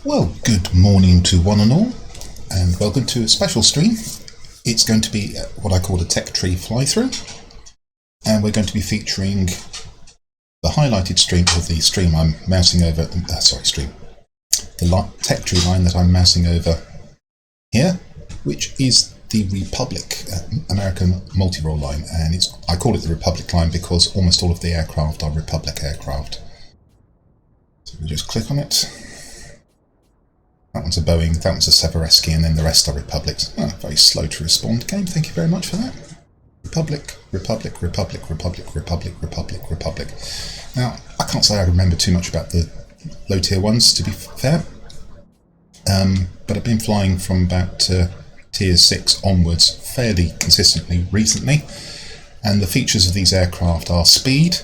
Well, good morning to one and all, and welcome to a special stream. It's going to be what I call a tech tree fly-through, and we're going to be featuring the highlighted stream of the stream I'm mousing over, the tech tree line that I'm mousing over here, which is the Republic American Multirole line, and I call it the Republic line because almost all of the aircraft are Republic aircraft. So we just click on it. That one's a Boeing, that one's a Seversky, and then the rest are Republics. Oh, very slow to respond game, thank you very much for that. Republic, Republic, Republic, Republic, Republic, Republic, Republic. Now, I can't say I remember too much about the low tier ones, to be fair. But I've been flying from about tier 6 onwards fairly consistently recently. And the features of these aircraft are speed,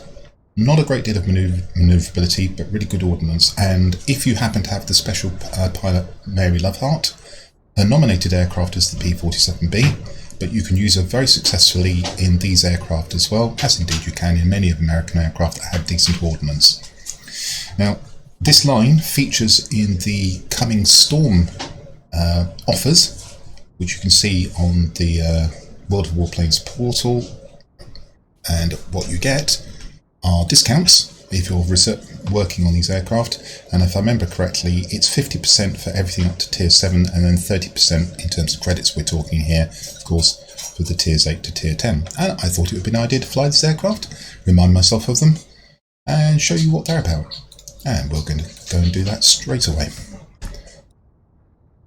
not a great deal of manoeuvrability, but really good ordnance. And if you happen to have the special pilot Mary Lovehart, her nominated aircraft is the P-27B, but you can use her very successfully in these aircraft as well, as indeed you can in many of American aircraft that have decent ordnance. Now, this line features in the coming Storm offers, which you can see on the World of Warplanes portal, and what you get are discounts if you're working on these aircraft, and if I remember correctly, it's 50% for everything up to tier 7 and then 30% in terms of credits we're talking here, of course, for the tiers 8 to tier 10. And I thought it would be an idea to fly this aircraft, remind myself of them, and show you what they're about. And we're going to go and do that straight away.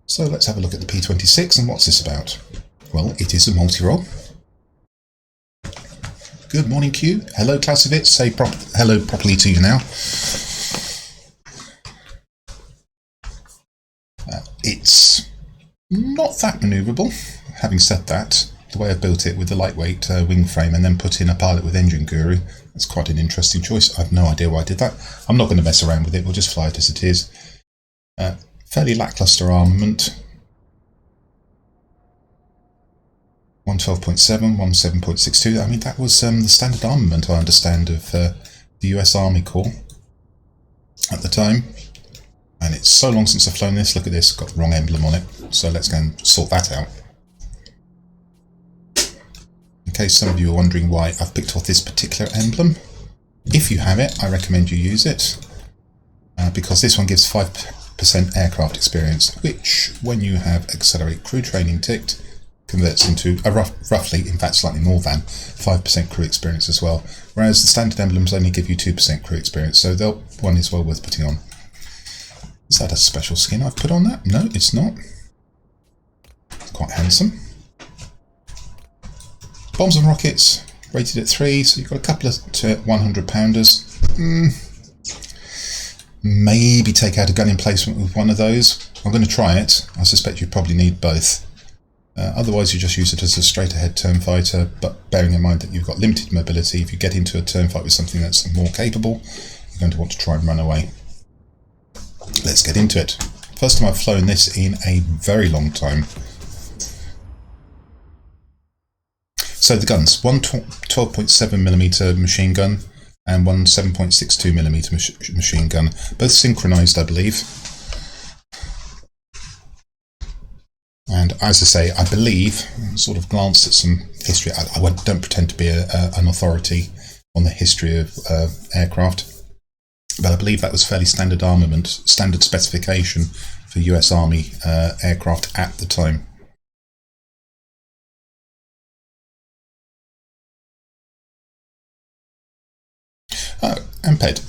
So let's have a look at the P-26, and what's this about? Well, it is a multi-role. Good morning, Q. Hello, Klasovitz. Say hello properly to you now. It's not that manoeuvrable. Having said that, the way I built it with the lightweight wing frame and then put in a pilot with engine guru, that's quite an interesting choice. I have no idea why I did that. I'm not going to mess around with it. We'll just fly it as it is. Fairly lackluster armament. 112.7, 17.62. I mean, that was the standard armament, I understand, of the US Army Corps at the time. And it's so long since I've flown this. Look at this, got the wrong emblem on it. So let's go and sort that out. In case some of you are wondering why I've picked off this particular emblem, if you have it, I recommend you use it, because this one gives 5% aircraft experience, which, when you have Accelerate Crew Training ticked, converts into a roughly, in fact slightly more than, 5% crew experience as well, whereas the standard emblems only give you 2% crew experience, so that one is well worth putting on. Is that a special skin I've put on that? No, it's not. It's quite handsome. Bombs and rockets, rated at 3, so you've got a couple of 100 pounders. Maybe take out a gun emplacement with one of those. I'm going to try it. I suspect you probably need both. Otherwise you just use it as a straight ahead turn fighter, but bearing in mind that you've got limited mobility, if you get into a turn fight with something that's more capable, you're going to want to try and run away. Let's get into it. First time I've flown this in a very long time. So the guns, one 12.7mm machine gun and one 7.62mm machine gun, both synchronized I believe. And as I say, I believe, sort of glanced at some history, I don't pretend to be an authority on the history of aircraft, but I believe that was fairly standard armament, standard specification for US Army aircraft at the time. Oh, and Ped,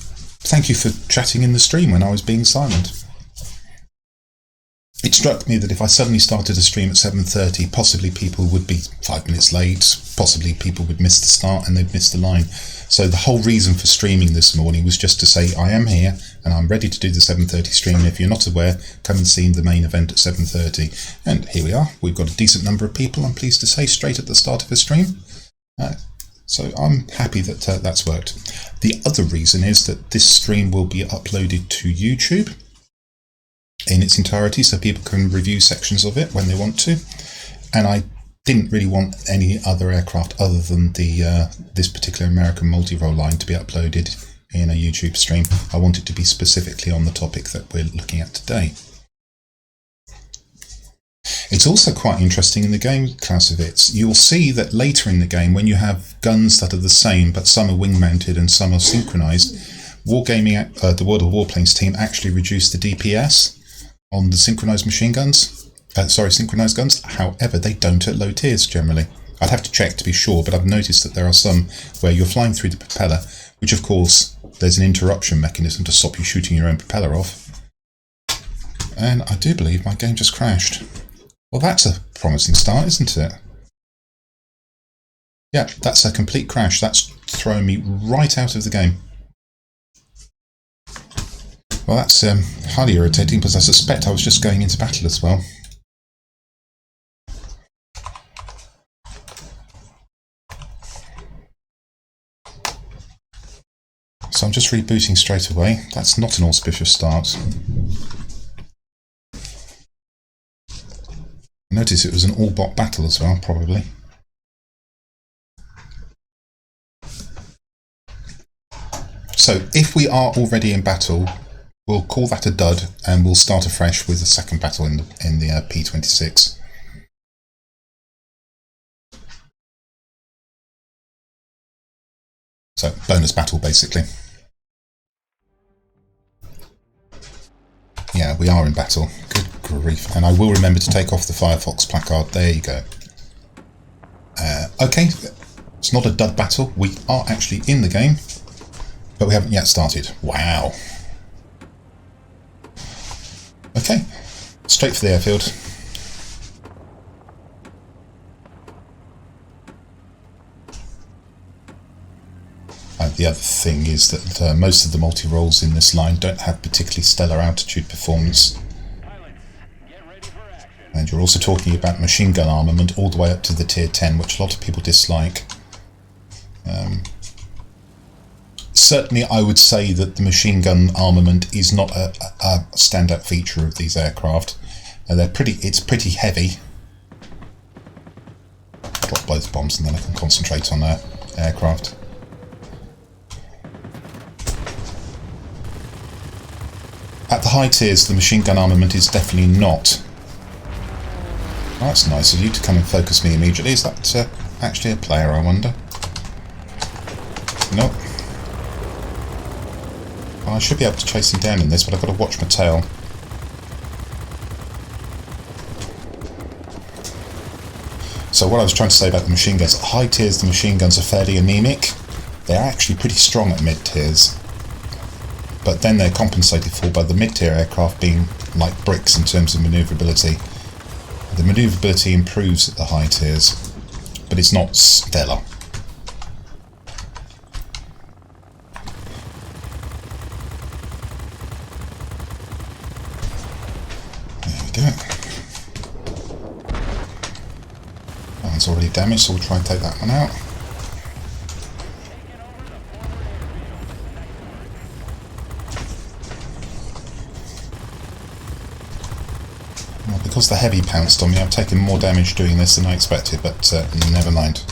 thank you for chatting in the stream when I was being silent. It struck me that if I suddenly started a stream at 7:30, possibly people would be 5 minutes late, possibly people would miss the start and they'd miss the line. So the whole reason for streaming this morning was just to say I am here and I'm ready to do the 7:30 stream, and if you're not aware, come and see the main event at 7:30. And here we are, we've got a decent number of people, I'm pleased to say, straight at the start of a stream. So I'm happy that that's worked. The other reason is that this stream will be uploaded to YouTube in its entirety, so people can review sections of it when they want to. And I didn't really want any other aircraft other than this particular American Multirole line to be uploaded in a YouTube stream. I want it to be specifically on the topic that we're looking at today. It's also quite interesting in the game, Clausewitz. You'll see that later in the game, when you have guns that are the same, but some are wing-mounted and some are synchronized, the World of Warplanes team actually reduced the DPS on the synchronized machine guns. Synchronized guns. However, they don't at low tiers generally. I'd have to check to be sure, but I've noticed that there are some where you're flying through the propeller, which of course there's an interruption mechanism to stop you shooting your own propeller off. And I do believe my game just crashed. Well, that's a promising start, isn't it? Yeah, that's a complete crash. That's thrown me right out of the game. Well, that's highly irritating because I suspect I was just going into battle as well. So I'm just rebooting straight away. That's not an auspicious start. Notice it was an all-bot battle as well, probably. So if we are already in battle, we'll call that a dud and we'll start afresh with the second battle in the P-26. So bonus battle basically. Yeah, we are in battle. Good grief. And I will remember to take off the Firefox placard. There you go. Okay, it's not a dud battle. We are actually in the game, but we haven't yet started. Wow. Okay, straight for the airfield. And the other thing is that most of the multi-roles in this line don't have particularly stellar altitude performance. And you're also talking about machine gun armament all the way up to the tier 10, which a lot of people dislike. Certainly I would say that the machine gun armament is not a standout feature of these aircraft. It's pretty heavy. Drop both bombs and then I can concentrate on aircraft. At the high tiers, the machine gun armament is definitely not. Oh, that's nice of you to come and focus me immediately. Is that actually a player, I wonder? Nope. Well, I should be able to chase him down in this, but I've got to watch my tail. So what I was trying to say about the machine guns, at high tiers the machine guns are fairly anemic. They're actually pretty strong at mid tiers. But then they're compensated for by the mid-tier aircraft being like bricks in terms of manoeuvrability. The manoeuvrability improves at the high tiers, but it's not stellar. There we go. That one's already damaged, so we'll try and take that one out. Because the heavy pounced on me, I've taken more damage doing this than I expected, but never mind.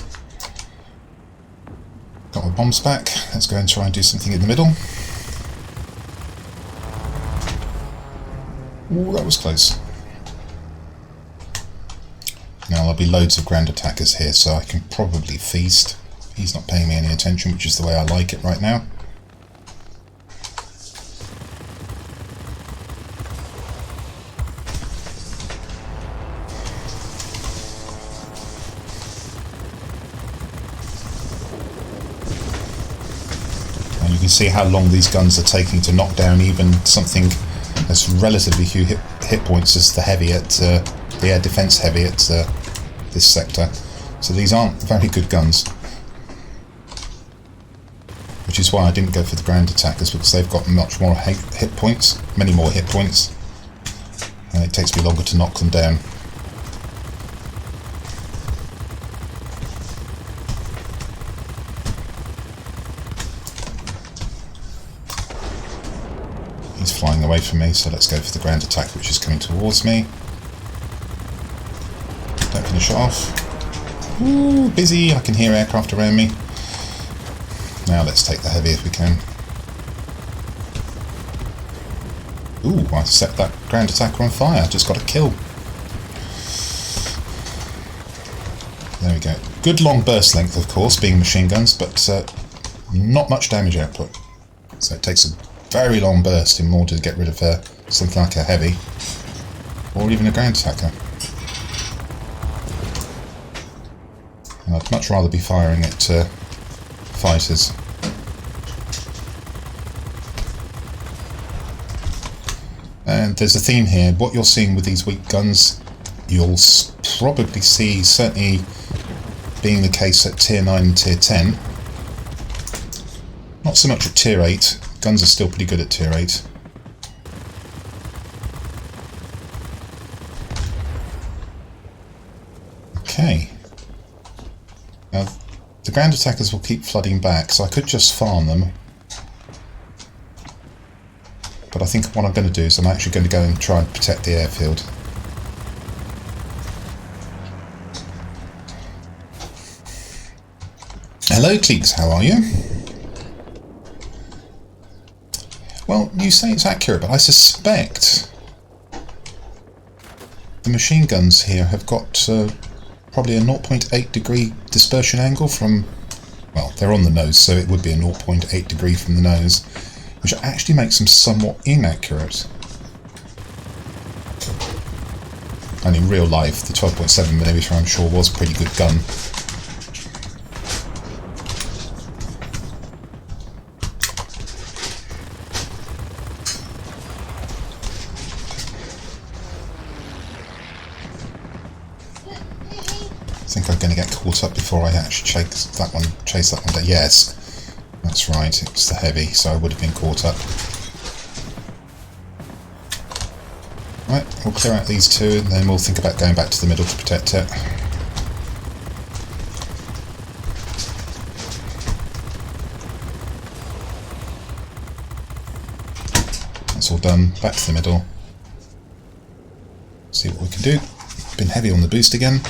Got my bombs back. Let's go and try and do something in the middle. Ooh, that was close. Now there'll be loads of ground attackers here, so I can probably feast. He's not paying me any attention, which is the way I like it right now. You can see how long these guns are taking to knock down even something as relatively few hit points as the heavy at the air defense heavy at this sector. So these aren't very good guns, which is why I didn't go for the ground attackers, because they've got much more hit points, many more hit points, and it takes me longer to knock them down. Flying away from me, so let's go for the ground attack, which is coming towards me. Don't finish it off. Ooh, busy. I can hear aircraft around me. Now let's take the heavy if we can. Ooh, I set that ground attacker on fire. Just got a kill. There we go. Good long burst length, of course, being machine guns, but not much damage output. So it takes a very long burst in order to get rid of something like a heavy, or even a ground attacker. And I'd much rather be firing at fighters. And there's a theme here. What you're seeing with these weak guns, you'll probably see, certainly being the case at Tier 9 and Tier 10. Not so much at Tier 8. Guns are still pretty good at Tier 8. Okay. Now, the ground attackers will keep flooding back, so I could just farm them. But I think what I'm going to do is I'm actually going to go and try and protect the airfield. Hello Cleeks, how are you? Well, you say it's accurate, but I suspect the machine guns here have got probably a 0.8 degree dispersion angle from, well, they're on the nose, so it would be a 0.8 degree from the nose, which actually makes them somewhat inaccurate. And in real life, the 12.7mm I'm sure was a pretty good gun. I think I'm going to get caught up before I actually chase that one down. Yes, that's right, it was the heavy, so I would have been caught up. Right, we'll clear out these two and then we'll think about going back to the middle to protect it. That's all done, back to the middle. See what we can do. Been heavy on the boost again.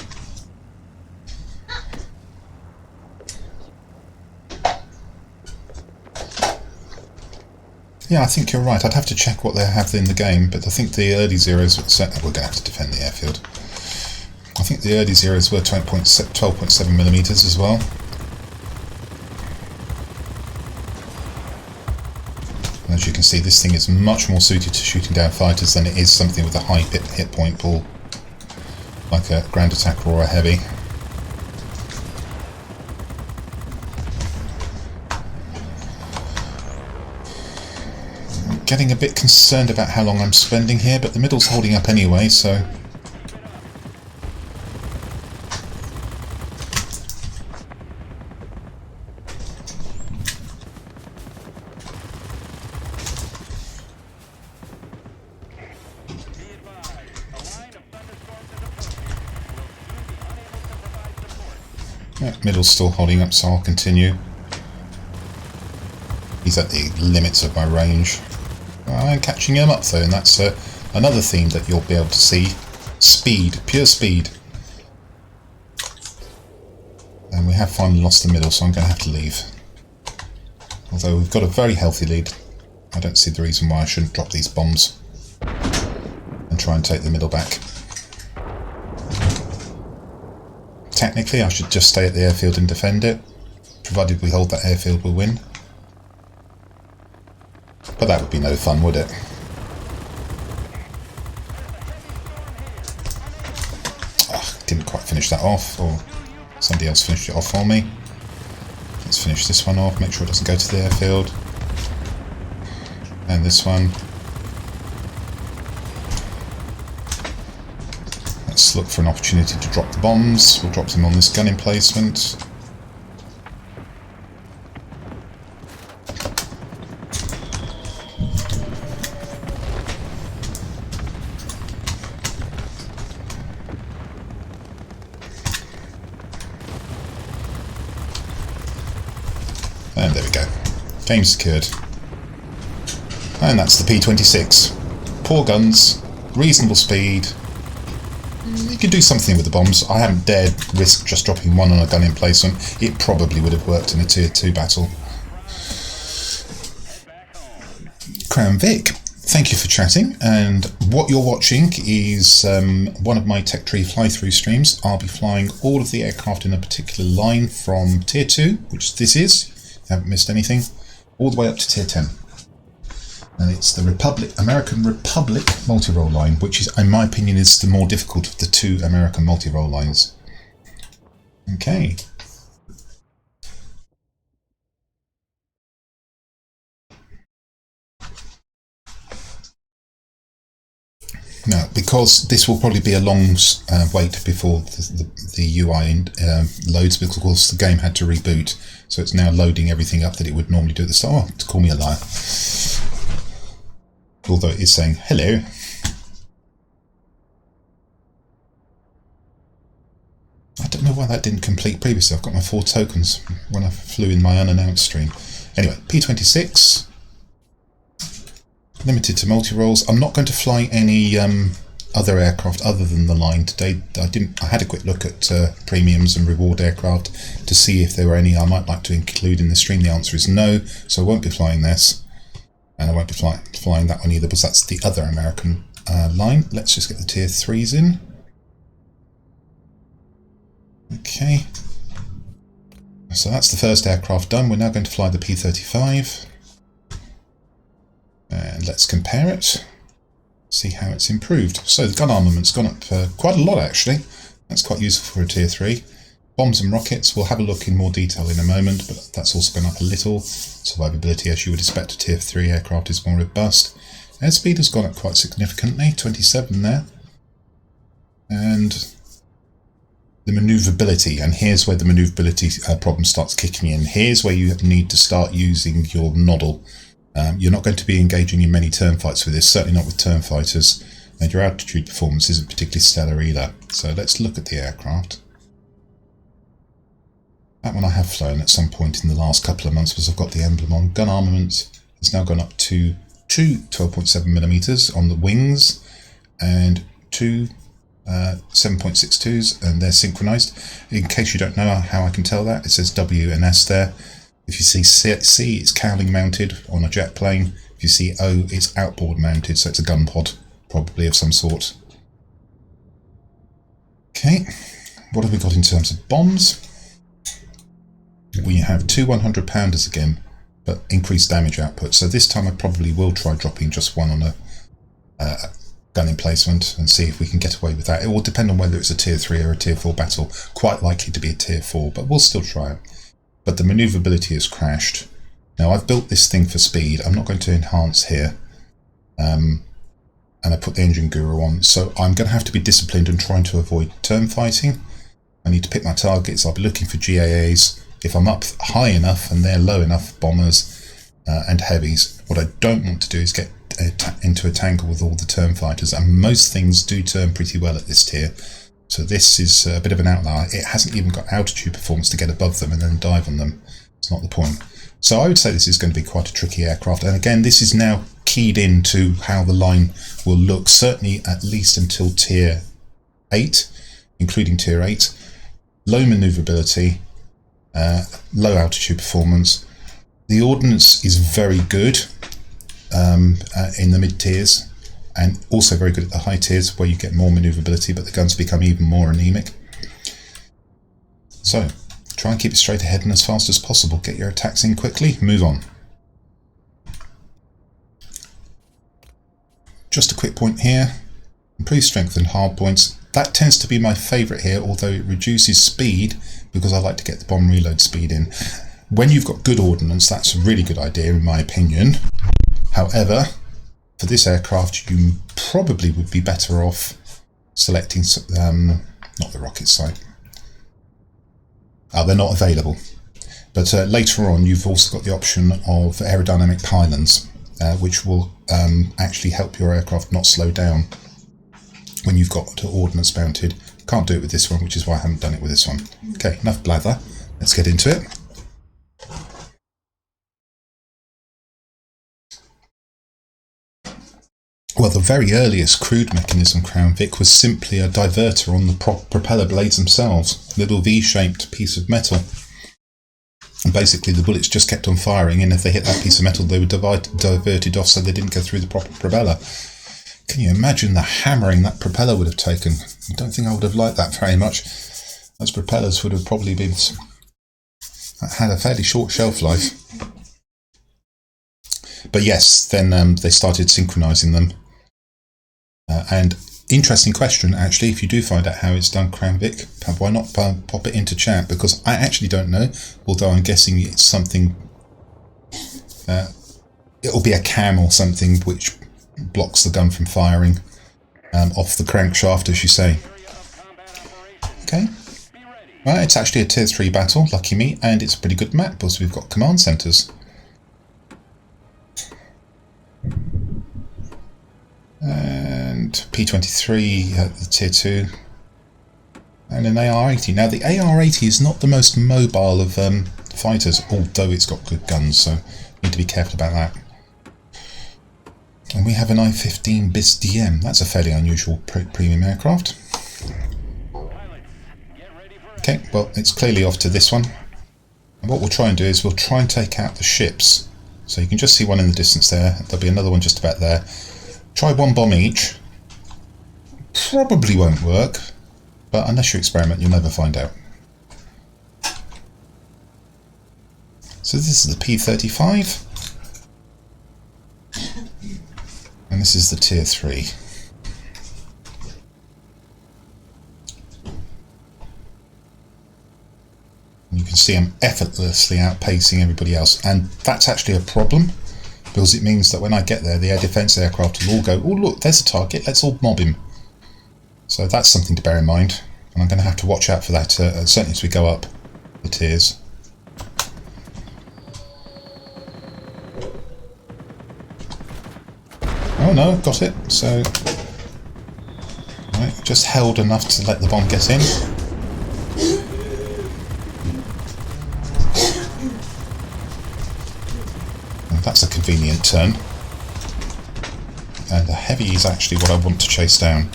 Yeah, I think you're right. I'd have to check what they have in the game, but I think the early Zeros... We're going to have to defend the airfield. I think the early Zeros were 12.7mm as well. And as you can see, this thing is much more suited to shooting down fighters than it is something with a high hit point pool, like a ground attacker or a heavy. Getting a bit concerned about how long I'm spending here, but the middle's holding up anyway, so... Yeah, middle's still holding up, so I'll continue. He's at the limits of my range. I'm catching him up though, and that's another theme that you'll be able to see. Speed, pure speed. And we have finally lost the middle, so I'm going to have to leave. Although we've got a very healthy lead, I don't see the reason why I shouldn't drop these bombs and try and take the middle back. Technically I should just stay at the airfield and defend it, provided we hold that airfield we'll win. But that would be no fun, would it? Didn't quite finish that off, or somebody else finished it off for me. Let's finish this one off, make sure it doesn't go to the airfield. And this one. Let's look for an opportunity to drop the bombs. We'll drop them on this gun emplacement. And there we go. Game secured. And that's the P-26. Poor guns, reasonable speed. You could do something with the bombs. I haven't dared risk just dropping one on a gun emplacement. It probably would have worked in a Tier 2 battle. Crown Vic. thank you for chatting, and what you're watching is one of my Tech Tree fly-through streams. I'll be flying all of the aircraft in a particular line from Tier 2, which this is, haven't missed anything, all the way up to Tier 10. And it's the American Republic Multirole line, which is, in my opinion, is the more difficult of the two American Multirole lines. Okay. Now, because this will probably be a long wait before the UI loads, because of course the game had to reboot, so it's now loading everything up that it would normally do at the start. Oh, to call me a liar. Although it is saying hello. I don't know why that didn't complete previously. I've got my 4 tokens when I flew in my unannounced stream. Anyway, P-26. Limited to multi-roles. I'm not going to fly any other aircraft other than the line today. I had a quick look at premiums and reward aircraft to see if there were any I might like to include in the stream. The answer is no, so I won't be flying this, and I won't be flying that one either, because that's the other American line. Let's just get the Tier 3s in. Okay, so that's the first aircraft done. We're now going to fly the P-35. And let's compare it, see how it's improved. So the gun armament's gone up quite a lot actually. That's quite useful for a Tier 3. Bombs and rockets, we'll have a look in more detail in a moment, but that's also gone up a little. Survivability, as you would expect, a Tier 3 aircraft is more robust. Airspeed has gone up quite significantly, 27 there. And the manoeuvrability, and here's where the manoeuvrability problem starts kicking in. Here's where you need to start using your noddle. You're not going to be engaging in many turn fights with this, certainly not with turn fighters, and your altitude performance isn't particularly stellar either. So let's look at the aircraft. That one I have flown at some point in the last couple of months because I've got the emblem on. Gun armament has now gone up to 2 12.7mm on the wings and 2 7.62s, and they're synchronized. In case you don't know how I can tell that, it says W and S there. If you see C, it's cowling mounted on a jet plane. If you see O, it's outboard mounted, so it's a gun pod, probably of some sort. Okay, what have we got in terms of bombs? We have 2 100-pounders again, but increased damage output. So this time I probably will try dropping just one on a gun emplacement and see if we can get away with that. It will depend on whether it's a Tier 3 or a Tier 4 battle. Quite likely to be a Tier 4, but we'll still try it. But the manoeuvrability has crashed. Now I've built this thing for speed. I'm not going to enhance here. And I put the engine guru on. So I'm going to have to be disciplined and trying to avoid turn fighting. I need to pick my targets. I'll be looking for GAAs. If I'm up high enough and they're low enough, bombers and heavies. What I don't want to do is get into a tangle with all the turn fighters. And most things do turn pretty well at this tier. So this is a bit of an outlier. It hasn't even got altitude performance to get above them and then dive on them. It's not the point. So I would say this is going to be quite a tricky aircraft. And again, this is now keyed into how the line will look, certainly at least until Tier 8, including Tier 8. Low manoeuvrability, low altitude performance. The ordnance is very good in the mid-tiers, and also very good at the high tiers where you get more manoeuvrability, but the guns become even more anemic. So, try and keep it straight ahead and as fast as possible. Get your attacks in quickly, move on. Just a quick point here. Improve strength and hard points. That tends to be my favourite here, although it reduces speed because I like to get the bomb reload speed in. When you've got good ordnance, that's a really good idea in my opinion. However, for this aircraft, you probably would be better off selecting, not the rocket site. They're not available. But later on, you've also got the option of aerodynamic pylons, which will actually help your aircraft not slow down when you've got ordnance mounted. Can't do it with this one, which is why I haven't done it with this one. Okay, enough blather. Let's get into it. Well, the very earliest crude mechanism Crown Vic was simply a diverter on the propeller blades themselves, a little V-shaped piece of metal. And basically the bullets just kept on firing, and if they hit that piece of metal they were diverted off so they didn't go through the proper propeller. Can you imagine the hammering that propeller would have taken? I don't think I would have liked that very much. Those propellers would have probably been had a fairly short shelf life. But yes, then they started synchronising them. And interesting question, actually, if you do find out how it's done, Cranvic, why not pop it into chat? Because I actually don't know, although I'm guessing it's something... it'll be a cam or something which blocks the gun from firing off the crankshaft, as you say. Okay. Well, it's actually a Tier 3 battle, lucky me, and it's a pretty good map because we've got command centres. And P-23 at the Tier 2. And an AR-80. Now, the AR-80 is not the most mobile of fighters, although it's got good guns, so need to be careful about that. And we have an I-15 BIS DM. That's a fairly unusual premium aircraft. Okay, well, it's clearly off to this one. And what we'll try and do is we'll try and take out the ships. So you can just see one in the distance there. There'll be another one just about there. Try one bomb each. Probably won't work, but unless you experiment, you'll never find out. So this is the P-35. And this is the Tier 3. You can see I'm effortlessly outpacing everybody else, and that's actually a problem because it means that when I get there the air defence aircraft will all go, oh look, there's a target, let's all mob him. So that's something to bear in mind, and I'm going to have to watch out for that certainly as we go up the tiers. Oh no, got it. So right, just held enough to let the bomb get in. That's a convenient turn. And the heavy is actually what I want to chase down.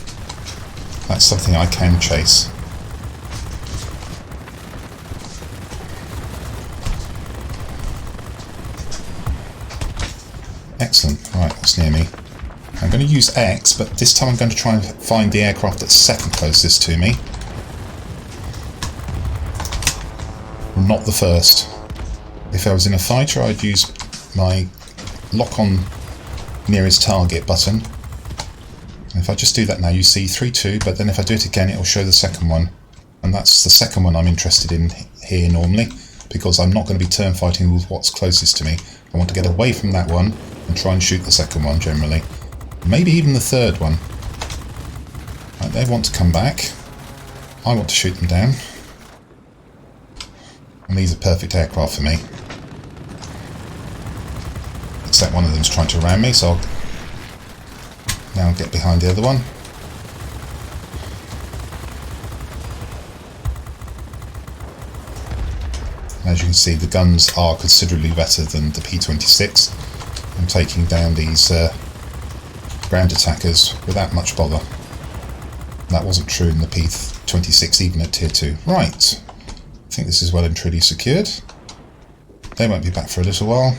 That's something I can chase. Excellent. Right, that's near me. I'm going to use X, but this time I'm going to try and find the aircraft that's second closest to me. Not the first. If I was in a fighter, I'd use my lock on nearest target button. And if I just do that now, you see 3-2, but then if I do it again, it will show the second one. And that's the second one I'm interested in here normally, because I'm not going to be turn fighting with what's closest to me. I want to get away from that one and try and shoot the second one generally. Maybe even the third one. Right, they want to come back. I want to shoot them down. And these are perfect aircraft for me. Except one of them's trying to ram me, so I'll now get behind the other one. As you can see, the guns are considerably better than the P-26. I'm taking down these ground attackers without much bother. That wasn't true in the P-26, even at Tier 2. Right, I think this is well and truly secured. They won't be back for a little while.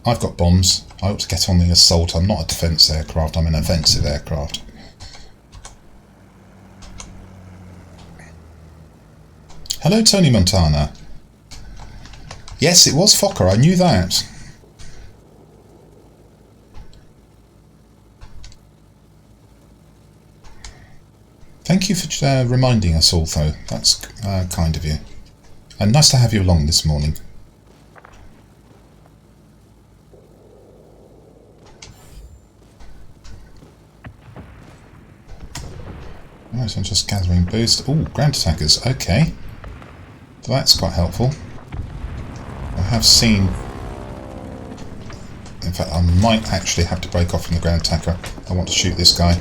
I've got bombs. I ought to get on the assault. I'm not a defence aircraft, I'm an offensive aircraft. Hello, Tony Montana. Yes, it was Fokker, I knew that. Thank you for reminding us all, though. That's kind of you. And nice to have you along this morning. Right, so I'm just gathering boost. Oh, ground attackers, okay. So that's quite helpful. I have seen... In fact, I might actually have to break off from the ground attacker. I want to shoot this guy.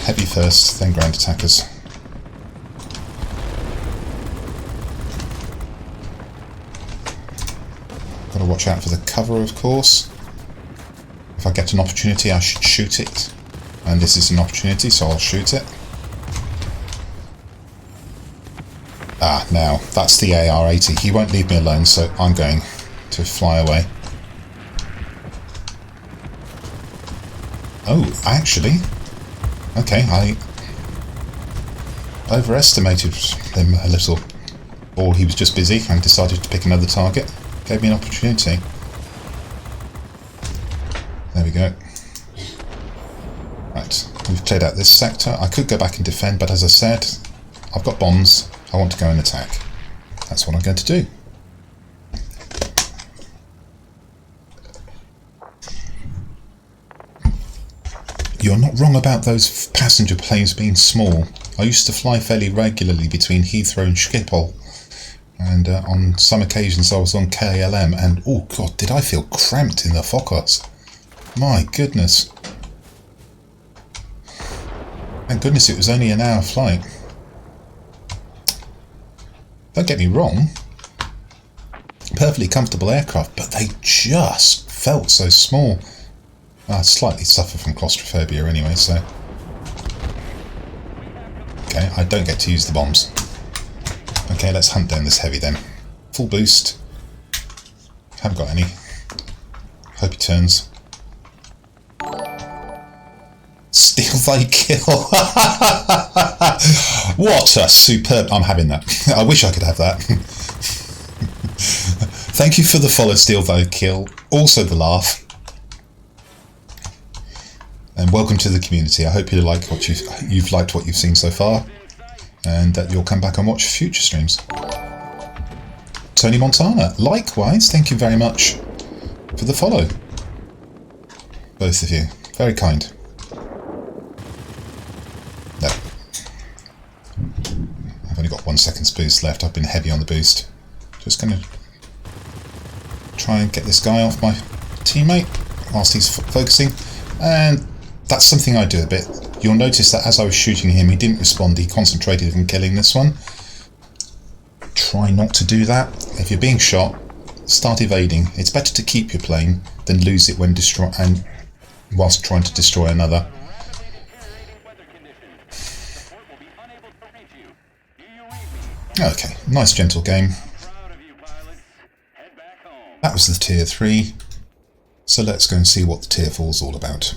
Heavy first, then ground attackers. Got to watch out for the cover, of course. If I get an opportunity, I should shoot it. And this is an opportunity, so I'll shoot it. Ah, now, that's the AR-80. He won't leave me alone, so I'm going to fly away. Oh, actually... Okay, I overestimated him a little. Or he was just busy and decided to pick another target. Gave me an opportunity. There we go. Right, we've cleared out this sector. I could go back and defend, but as I said, I've got bombs. I want to go and attack. That's what I'm going to do. You're not wrong about those passenger planes being small. I used to fly fairly regularly between Heathrow and Schiphol. And on some occasions I was on KLM and, oh god, did I feel cramped in the Focus. My goodness. Thank goodness it was only an hour flight. Don't get me wrong. Perfectly comfortable aircraft, but they just felt so small. I slightly suffer from claustrophobia anyway, so... Okay, I don't get to use the bombs. Okay, let's hunt down this heavy then. Full boost. Haven't got any. Hope he turns. Steal thy kill! What a superb... I'm having that. I wish I could have that. Thank you for the follow, Steal thy kill. Also the laugh. And welcome to the community. I hope you like what you've liked what you've seen so far, and that you'll come back and watch future streams. Tony Montana, likewise, thank you very much for the follow. Both of you, very kind. No, I've only got 1 second's boost left. I've been heavy on the boost. Just going to try and get this guy off my teammate whilst he's focusing, and that's something I do a bit. You'll notice that as I was shooting him, he didn't respond. He concentrated on killing this one. Try not to do that. If you're being shot, start evading. It's better to keep your plane than lose it when whilst trying to destroy another. Okay, nice gentle game. That was the tier 3. So let's go and see what the tier 4 is all about.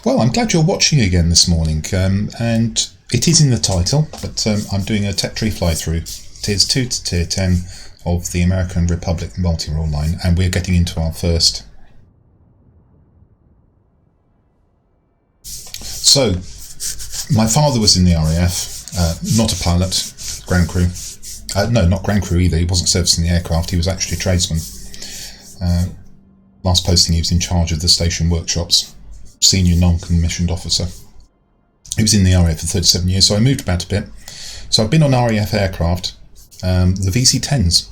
Well, I'm glad you're watching again this morning, and it is in the title, but I'm doing a tech tree fly-through, tiers 2 to tier 10 of the American Republic Multirole line, and we're getting into our first. So, my father was in the RAF, not a pilot, ground crew. No, not ground crew either, he wasn't servicing the aircraft, he was actually a tradesman. Last posting he was in charge of the station workshops. Senior non-commissioned officer. He was in the RAF for 37 years, so I moved about a bit. So I've been on RAF aircraft, the VC-10s,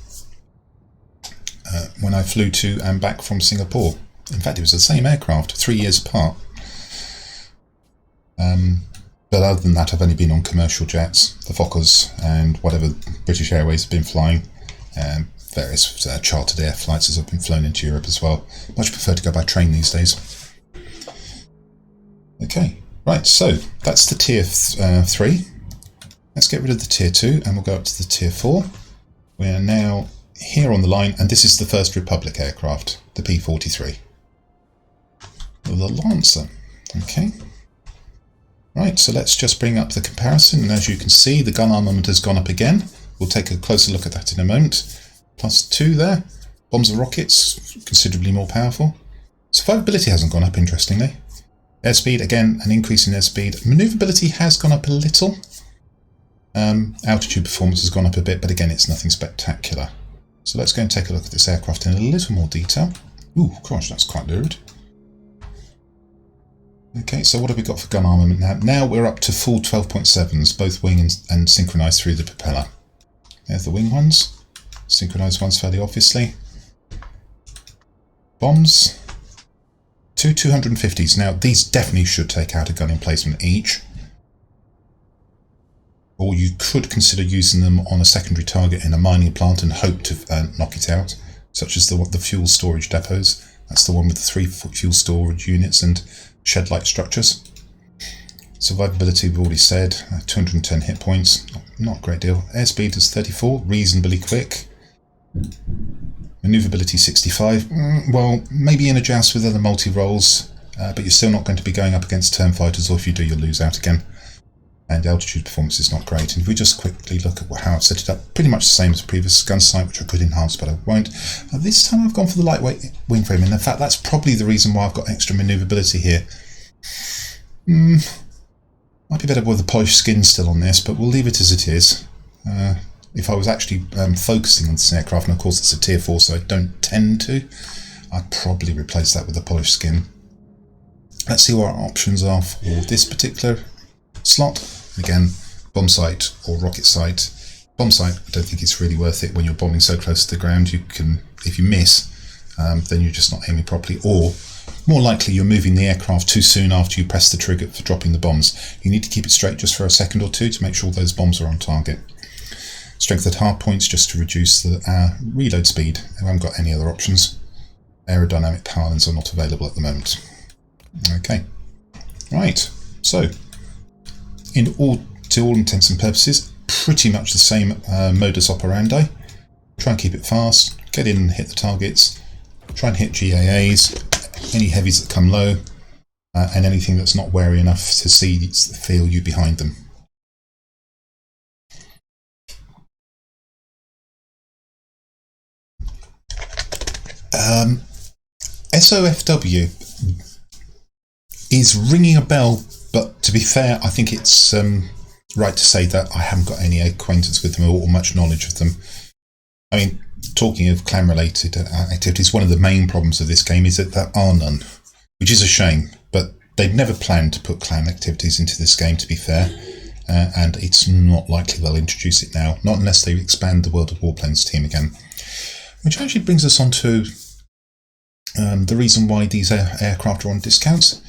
when I flew to and back from Singapore. In fact, it was the same aircraft, 3 years apart. But other than that, I've only been on commercial jets, the Fokkers, and whatever British Airways have been flying, various chartered air flights as I've been flown into Europe as well. Much prefer to go by train these days. Okay, right, so that's the tier 3. Let's get rid of the tier 2 and we'll go up to the tier 4. We are now here on the line, and this is the First Republic aircraft, the P-43. The Lancer, okay. Right, so let's just bring up the comparison, and as you can see, the gun armament has gone up again. We'll take a closer look at that in a moment. +2 there. Bombs and rockets, considerably more powerful. Survivability hasn't gone up, interestingly. Airspeed, again, an increase in airspeed. Manoeuvrability has gone up a little. Altitude performance has gone up a bit, but again, it's nothing spectacular. So let's go and take a look at this aircraft in a little more detail. Ooh, gosh, that's quite lurid. Okay, so what have we got for gun armament now? Now we're up to full 12.7s, both wing and synchronised through the propeller. There's the wing ones. Synchronised ones fairly obviously. Bombs. 2 250s. Now, these definitely should take out a gun emplacement each. Or you could consider using them on a secondary target in a mining plant and hope to knock it out, such as the fuel storage depots. That's the one with the 3 fuel storage units and shed-like structures. Survivability we've already said, 210 hit points, not a great deal. Airspeed is 34, reasonably quick. Manoeuvrability 65, well, maybe in a joust with other multi-roles, but you're still not going to be going up against turn fighters, or if you do, you'll lose out again. And altitude performance is not great. And if we just quickly look at how I've set it up, pretty much the same as the previous gun sight, which I could enhance, but I won't. This time I've gone for the lightweight wing frame, and in fact that's probably the reason why I've got extra manoeuvrability here. Might be better with the polished skin still on this, but we'll leave it as it is. If I was actually focusing on this aircraft, and of course it's a tier 4, so I don't tend to, I'd probably replace that with the polished skin. Let's see what our options are for this particular slot. Again, bomb sight or rocket sight. Bomb sight, I don't think it's really worth it when you're bombing so close to the ground. You can, if you miss, then you're just not aiming properly, or more likely you're moving the aircraft too soon after you press the trigger for dropping the bombs. You need to keep it straight just for a second or two to make sure those bombs are on target. Strength at hard points just to reduce the reload speed. I haven't got any other options. Aerodynamic power lines are not available at the moment. Okay, right, so to all intents and purposes, pretty much the same modus operandi. Try and keep it fast, get in and hit the targets, try and hit GAAs, any heavies that come low, and anything that's not wary enough to feel you behind them. SOFW is ringing a bell, but to be fair, I think it's right to say that I haven't got any acquaintance with them or much knowledge of them. I mean, talking of clan-related activities, one of the main problems of this game is that there are none, which is a shame, but they've never planned to put clan activities into this game, to be fair, and it's not likely they'll introduce it now, not unless they expand the World of Warplanes team again. Which actually brings us on to the reason why these aircraft are on discounts,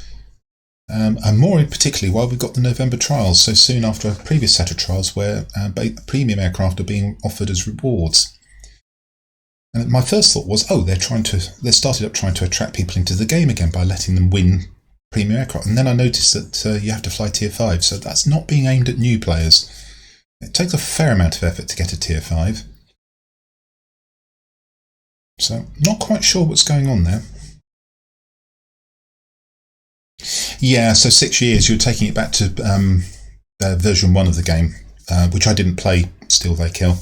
and more particularly why we've got the November trials so soon after a previous set of trials where premium aircraft are being offered as rewards. And my first thought was, oh, they started up trying to attract people into the game again by letting them win premium aircraft. And then I noticed that you have to fly tier 5, so that's not being aimed at new players. It takes a fair amount of effort to get a tier 5. So, not quite sure what's going on there. Yeah, so 6 years, you're taking it back to version 1 of the game, which I didn't play, Still They Kill.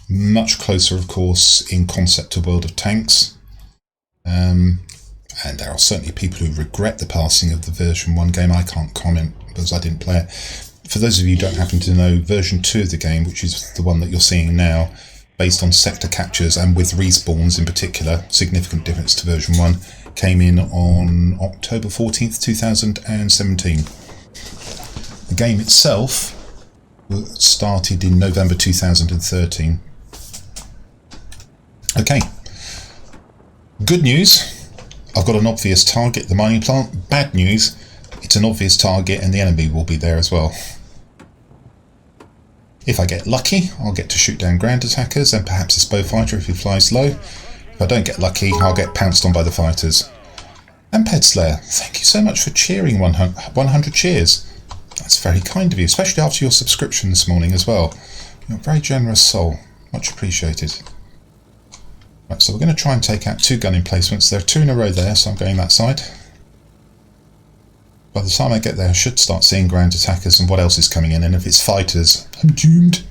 Much closer, of course, in concept to World of Tanks. And there are certainly people who regret the passing of the version 1 game. I can't comment because I didn't play it. For those of you who don't happen to know, version 2 of the game, which is the one that you're seeing now, based on sector captures and with respawns in particular, significant difference to version 1, came in on October 14th, 2017. The game itself started in November 2013. Okay, good news, I've got an obvious target, the mining plant. Bad news, it's an obvious target and the enemy will be there as well. If I get lucky, I'll get to shoot down ground attackers and perhaps this Beaufighter if he flies low. If I don't get lucky, I'll get pounced on by the fighters. And Ped Slayer, thank you so much for cheering 100 cheers. That's very kind of you, especially after your subscription this morning as well. You're a very generous soul. Much appreciated. Right, so we're going to try and take out 2 gun emplacements. There are 2 in a row there, so I'm going that side. By the time I get there, I should start seeing ground attackers and what else is coming in, and if it's fighters, I'm doomed.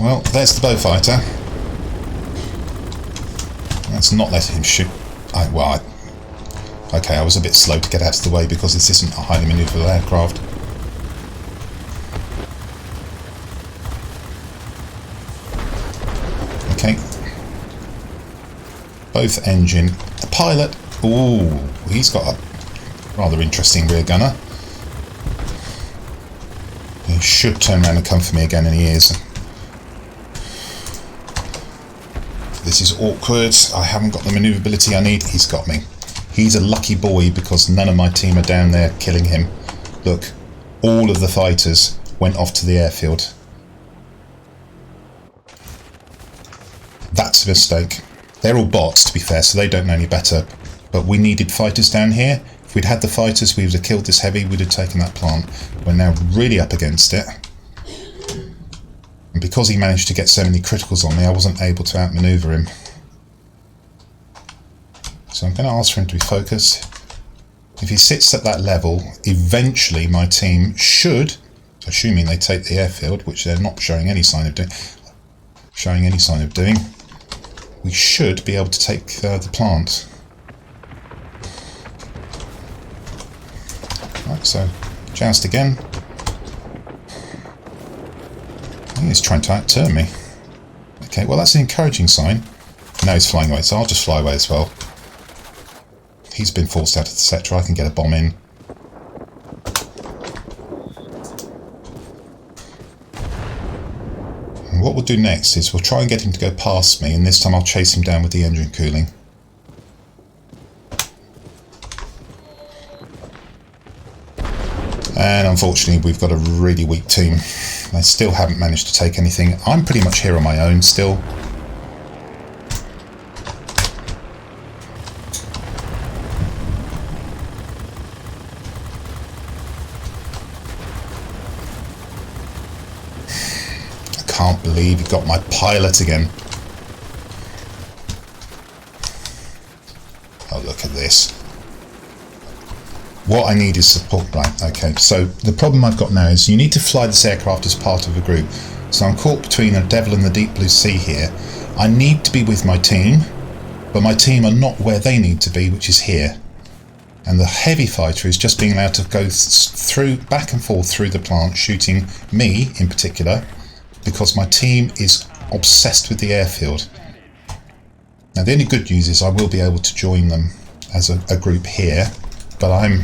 Well, there's the Beaufighter. Let's not let him shoot. Okay, I was a bit slow to get out of the way because this isn't a highly manoeuvrable aircraft. Okay. Both engine. The pilot. Ooh, he's got a rather interesting rear gunner. He should turn around and come for me again, and he is. This is awkward. I haven't got the manoeuvrability I need. He's got me. He's a lucky boy because none of my team are down there killing him. Look, all of the fighters went off to the airfield. That's a mistake. They're all bots, to be fair, so they don't know any better. But we needed fighters down here. If we'd had the fighters, we would have killed this heavy, we'd have taken that plant. We're now really up against it. And because he managed to get so many criticals on me, I wasn't able to outmaneuver him. So I'm going to ask for him to be focused. If he sits at that level, eventually my team should, assuming they take the airfield, which they're not showing any sign of doing, we should be able to take the plant. Right, so joust again. I think he's trying to outturn me. Okay, well that's an encouraging sign. Now he's flying away, so I'll just fly away as well. He's been forced out of the sector, I can get a bomb in. And what we'll do next is we'll try and get him to go past me, and this time I'll chase him down with the engine cooling. And unfortunately we've got a really weak team. They still haven't managed to take anything. I'm pretty much here on my own still. I can't believe he got my pilot again. Oh, look at this. What I need is support. Right, okay, so the problem I've got now is you need to fly this aircraft as part of a group. So I'm caught between a devil and the deep blue sea here. I need to be with my team, but my team are not where they need to be, which is here. And the heavy fighter is just being allowed to go through, back and forth through the plant, shooting me in particular, because my team is obsessed with the airfield. Now the only good news is I will be able to join them as a group here, but I'm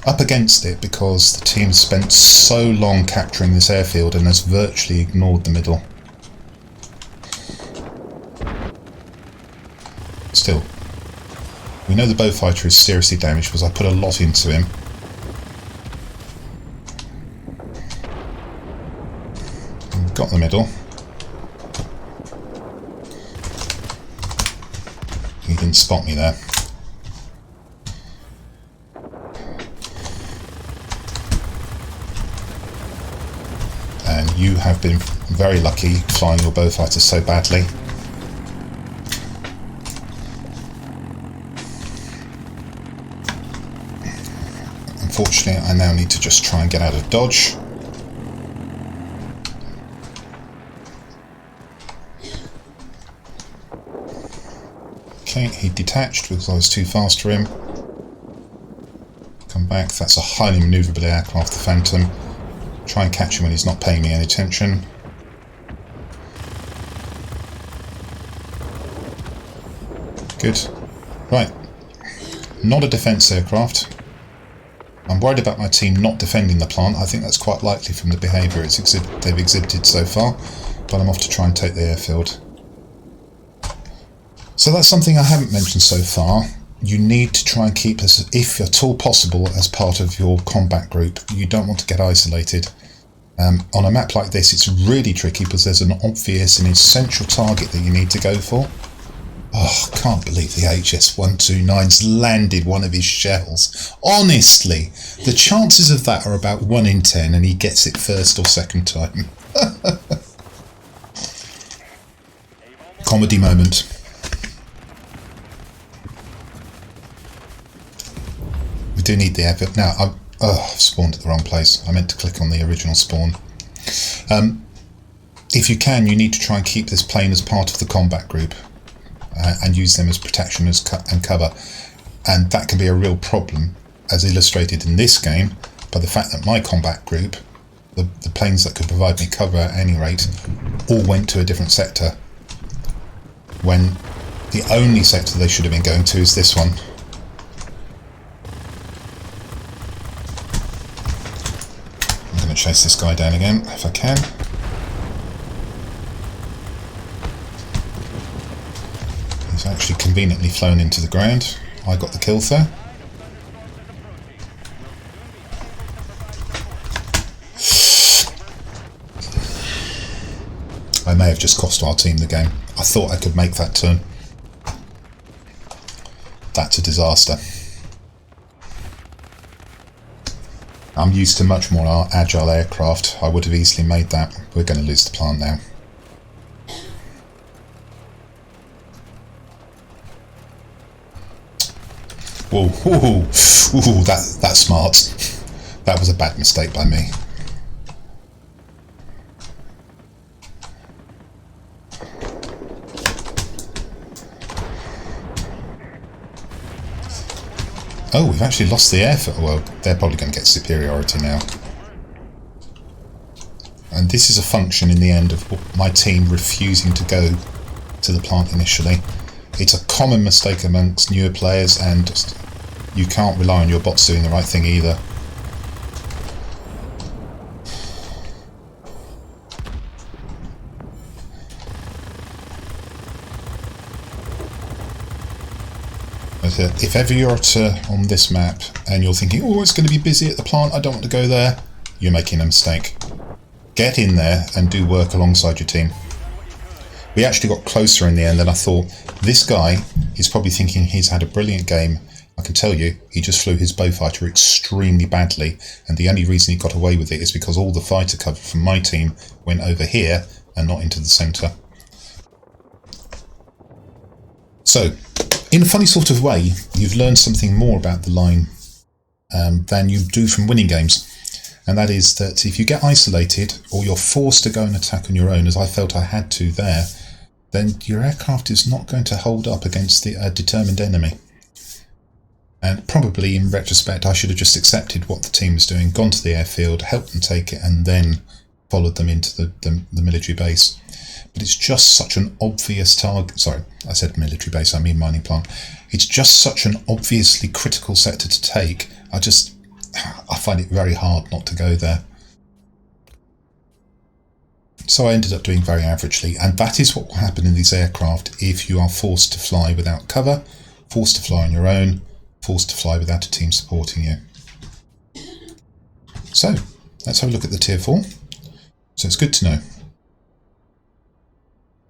up against it because the team spent so long capturing this airfield and has virtually ignored the middle. Still, we know the Beaufighter is seriously damaged because I put a lot into him. We've got the middle. He didn't spot me there. And you have been very lucky flying your Beaufighter so badly. Unfortunately, I now need to just try and get out of dodge. Okay, he detached because I was too fast for him. Come back, that's a highly manoeuvrable aircraft, the Phantom. Try and catch him when he's not paying me any attention. Good. Right. Not a defence aircraft. I'm worried about my team not defending the plant. I think that's quite likely from the behaviour they've exhibited so far. But I'm off to try and take the airfield. So that's something I haven't mentioned so far. You need to try and keep this, if at all possible, as part of your combat group. You don't want to get isolated. On a map like this, it's really tricky because there's an obvious and essential target that you need to go for. Oh, I can't believe the HS-129's landed one of his shells. Honestly, the chances of that are about 1 in 10 and he gets it first or second time. Comedy moment. We do need the airfield. Now, I've spawned at the wrong place. I meant to click on the original spawn. If you can, you need to try and keep this plane as part of the combat group and use them as protection and cover. And that can be a real problem, as illustrated in this game, by the fact that my combat group, the planes that could provide me cover at any rate, all went to a different sector, when the only sector they should have been going to is this one. I'm going to chase this guy down again, if I can. He's actually conveniently flown into the ground. I got the kill there. I may have just cost our team the game. I thought I could make that turn. That's a disaster. I'm used to much more agile aircraft. I would have easily made that. We're going to lose the plant now. Whoa, whoa, whoa, that's smart. That was a bad mistake by me. Oh, we've actually lost the airfield. Well, they're probably going to get superiority now. And this is a function in the end of my team refusing to go to the plant initially. It's a common mistake amongst newer players, and you can't rely on your bots doing the right thing either. But if ever you're on this map and you're thinking, oh, it's going to be busy at the plant, I don't want to go there, you're making a mistake. Get in there and do work alongside your team. We actually got closer in the end, and I thought, this guy is probably thinking he's had a brilliant game. I can tell you, he just flew his Beaufighter extremely badly, and the only reason he got away with it is because all the fighter cover from my team went over here and not into the centre. So, in a funny sort of way, you've learned something more about the line than you do from winning games. And that is that if you get isolated, or you're forced to go and attack on your own, as I felt I had to there, then your aircraft is not going to hold up against the determined enemy. And probably, in retrospect, I should have just accepted what the team was doing, gone to the airfield, helped them take it, and then followed them into the military base. But it's just such an obvious target. Sorry, I said military base, I mean mining plant. It's just such an obviously critical sector to take. I find it very hard not to go there. So I ended up doing very averagely, and that is what will happen in these aircraft if you are forced to fly without cover, forced to fly on your own, forced to fly without a team supporting you. So, let's have a look at the Tier 4. So it's good to know.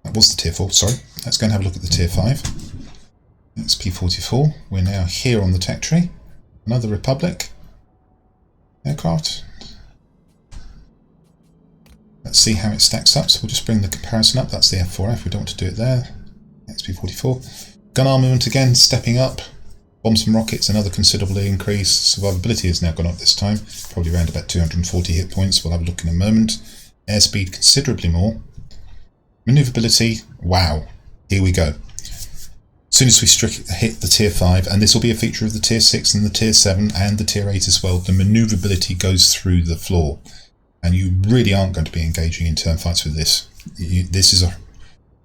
That was the Tier 4, sorry. Let's go and have a look at the Tier 5. It's P-44. We're now here on the tech tree. Another Republic aircraft. Let's see how it stacks up. So we'll just bring the comparison up. That's the F4F. We don't want to do it there. XP-44. Gun armament again, stepping up. Bombs and rockets, another considerable increase. Survivability has now gone up this time. Probably around about 240 hit points. We'll have a look in a moment. Airspeed considerably more. Manoeuvrability, wow. Here we go. As soon as we hit the Tier 5, and this will be a feature of the Tier 6 and the Tier 7 and the Tier 8 as well, the manoeuvrability goes through the floor. And you really aren't going to be engaging in turn fights with this. This is a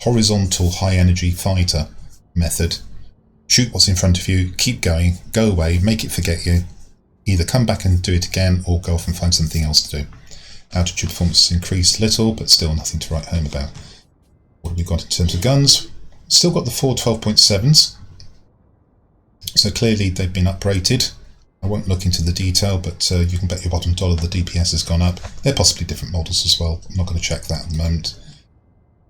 horizontal high-energy fighter method. Shoot what's in front of you, keep going, go away, make it forget you. Either come back and do it again, or go off and find something else to do. Altitude performance has increased a little, but still nothing to write home about. What have we got in terms of guns? Still got the 4 12.7s. So clearly they've been uprated. I won't look into the detail, but you can bet your bottom dollar the DPS has gone up. They're possibly different models as well. I'm not going to check that at the moment.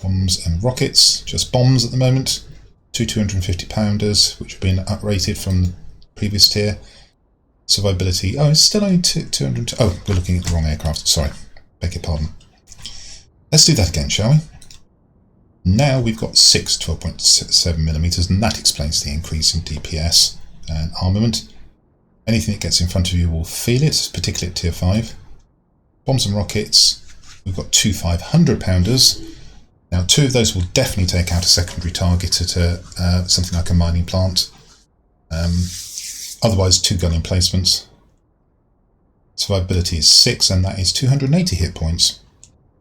Bombs and rockets, just bombs at the moment. 2 250-pounders, which have been uprated from the previous tier. Survivability, oh, it's still only 200. Oh, we're looking at the wrong aircraft. Sorry, beg your pardon. Let's do that again, shall we? Now we've got 6 12.7mm, and that explains the increase in DPS and armament. Anything that gets in front of you will feel it, particularly at Tier 5. Bombs and rockets, we've got 2 500-pounders. Now 2 of those will definitely take out a secondary target at something like a mining plant. Otherwise 2 gun emplacements. Survivability is 6, and that is 280 hit points.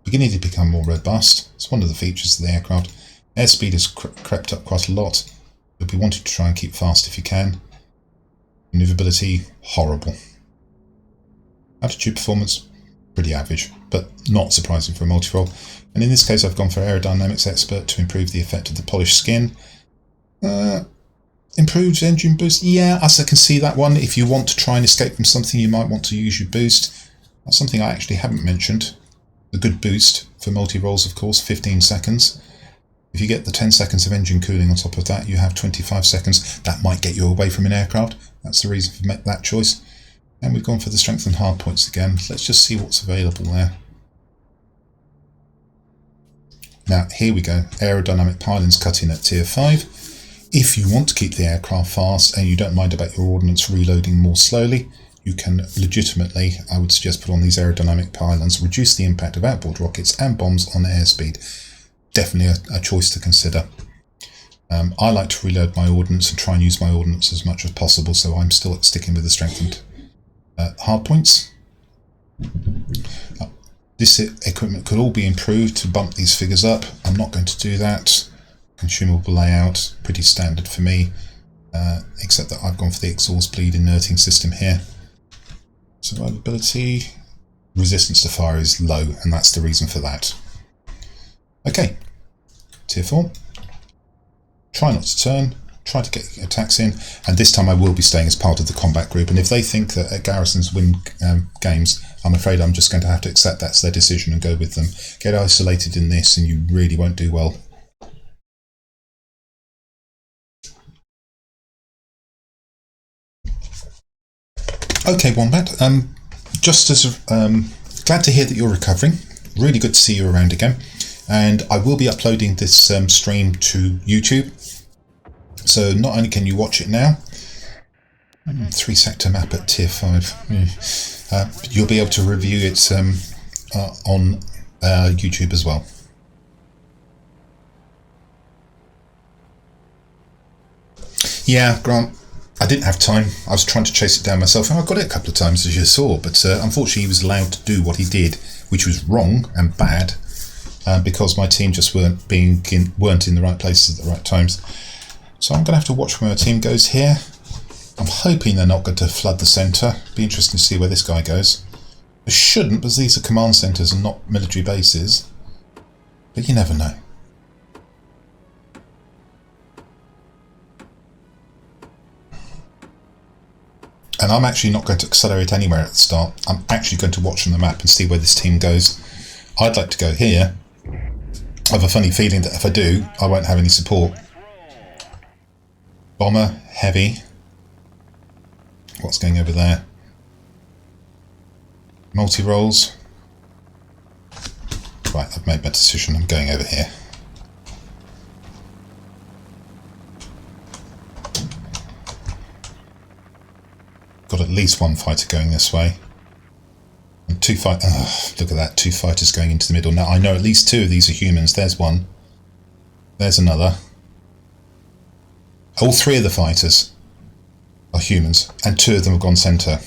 Beginning to become more robust. It's one of the features of the aircraft. Airspeed has crept up quite a lot. You'll be wanting to try and keep fast if you can. Maneuverability, horrible. Altitude performance, pretty average, but not surprising for a multirole. And in this case I've gone for aerodynamics expert to improve the effect of the polished skin. Improved engine boost, yeah, as I can see that one. If you want to try and escape from something, you might want to use your boost. That's something I actually haven't mentioned. A good boost for multi-rolls, of course, 15 seconds. If you get the 10 seconds of engine cooling on top of that, you have 25 seconds. That might get you away from an aircraft. That's the reason for that choice. And we've gone for the strength and hard points again. Let's just see what's available there. Now, here we go. Aerodynamic pylons cut in at tier 5. If you want to keep the aircraft fast and you don't mind about your ordnance reloading more slowly, you can legitimately, I would suggest, put on these aerodynamic pylons, reduce the impact of outboard rockets and bombs on airspeed. Definitely a choice to consider. I like to reload my ordnance and try and use my ordnance as much as possible, so I'm still sticking with the strengthened hard points. This equipment could all be improved to bump these figures up. I'm not going to do that. Consumable layout, pretty standard for me, except that I've gone for the exhaust bleed inerting system here. Survivability, resistance to fire is low, and that's the reason for that. Okay, tier 4. Try not to turn, try to get attacks in, and this time I will be staying as part of the combat group, and if they think that garrisons win games, I'm afraid I'm just going to have to accept that's their decision and go with them. Get isolated in this and you really won't do well. Okay, Wombat, just as glad to hear that you're recovering. Really good to see you around again. And I will be uploading this stream to YouTube. So not only can you watch it now, 3-sector map at tier 5, you'll be able to review it on YouTube as well. Yeah, Grant, I didn't have time. I was trying to chase it down myself, and I got it a couple of times, as you saw, but unfortunately he was allowed to do what he did, which was wrong and bad, because my team just weren't in the right places at the right times. So I'm going to have to watch where my team goes here. I'm hoping they're not going to flood the centre. Be interesting to see where this guy goes. They shouldn't, because these are command centres and not military bases. But you never know. And I'm actually not going to accelerate anywhere at the start. I'm actually going to watch on the map and see where this team goes. I'd like to go here. I have a funny feeling that if I do, I won't have any support. Bomber, heavy. What's going over there? Multi-rolls. Right, I've made my decision. I'm going over here. Got at least one fighter going this way. And two fighters. Look at that, 2 fighters going into the middle. Now I know at least 2 of these are humans. There's one. There's another. All 3 of the fighters are humans, and 2 of them have gone centre.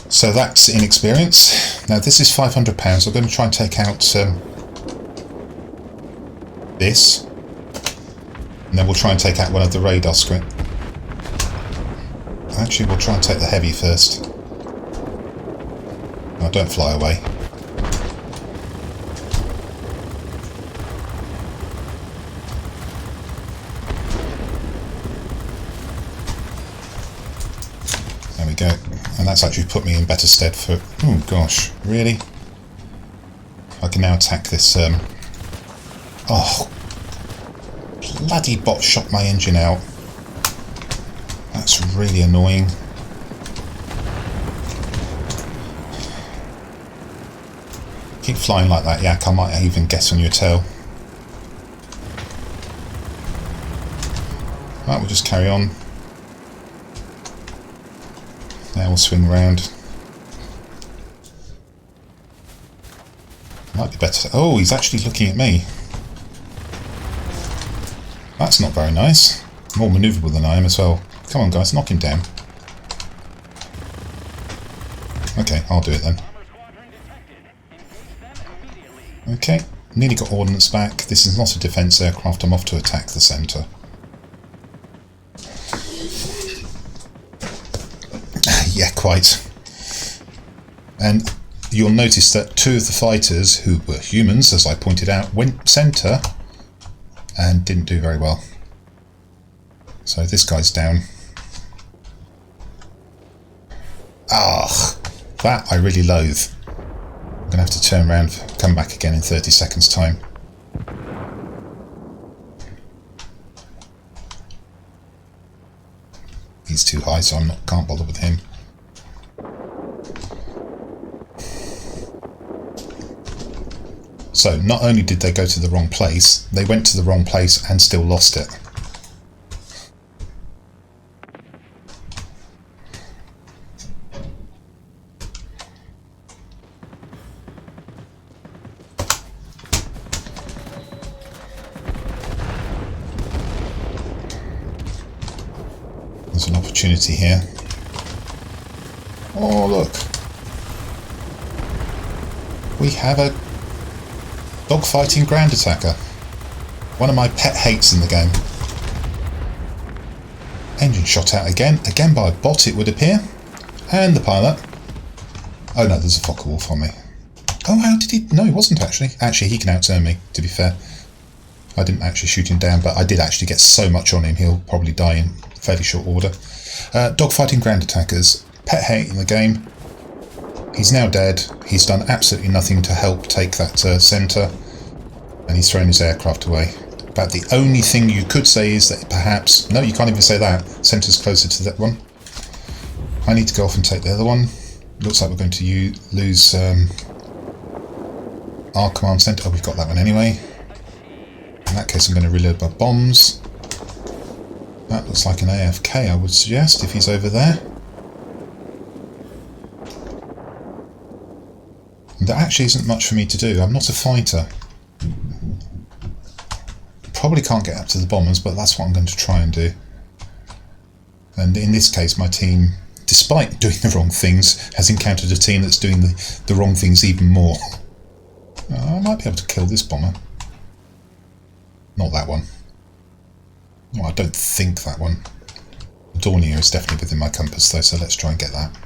So that's inexperience. Now this is £500. I'm going to try and take out this, and then we'll try and take out one of the radar screen. Actually, we'll try and take the heavy first. Oh, don't fly away. There we go. And that's actually put me in better stead for... Oh gosh, really? I can now attack this... Oh, bloody bot shot my engine out. That's really annoying. Keep flying like that, Yak. I might even get on your tail. Right, we'll just carry on. Now we'll swing round. Might be better. Oh, he's actually looking at me. That's not very nice. More manoeuvrable than I am as well. Come on, guys, knock him down. Okay, I'll do it then. Okay, nearly got ordnance back. This is not a defence aircraft. I'm off to attack the centre. Yeah, quite. And you'll notice that 2 of the fighters, who were humans, as I pointed out, went centre and didn't do very well. So this guy's down. Ah, that I really loathe. I'm going to have to turn around, come back again in 30 seconds time. He's too high, so can't bother with him. So not only did they go to the wrong place, they went to the wrong place and still lost it. There's an opportunity here. Oh, look. We have a dogfighting ground attacker. One of my pet hates in the game. Engine shot out again by a bot it would appear. And the pilot. Oh no, there's a Fokker Wolf on me. Oh, how did he? No, he wasn't actually. Actually, he can outturn me, to be fair. I didn't actually shoot him down, but I did actually get so much on him, he'll probably die in fairly short order. Dogfighting ground attackers. Pet hate in the game. He's now dead. He's done absolutely nothing to help take that centre, and he's thrown his aircraft away. About the only thing you could say is that perhaps... No, you can't even say that. Centre's closer to that one. I need to go off and take the other one. Looks like we're going to lose our command centre. Oh, we've got that one anyway. In that case, I'm going to reload my bombs. That looks like an AFK, I would suggest, if he's over there. There actually isn't much for me to do. I'm not a fighter. Probably can't get up to the bombers, but that's what I'm going to try and do. And in this case, my team, despite doing the wrong things, has encountered a team that's doing the wrong things even more. I might be able to kill this bomber. Not that one. Well, I don't think that one. Dornier is definitely within my compass though, so let's try and get that.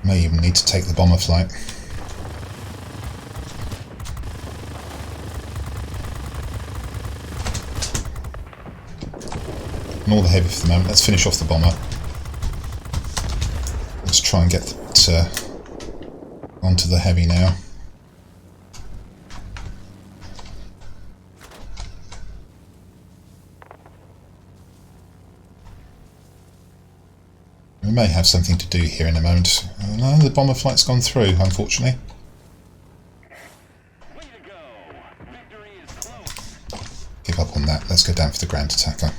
May even need to take the bomber flight. And all the heavy for the moment. Let's finish off the bomber. Let's try and get onto the heavy now. We may have something to do here in a moment. No, the bomber flight's gone through, unfortunately. Give up on that. Let's go down for the ground attacker.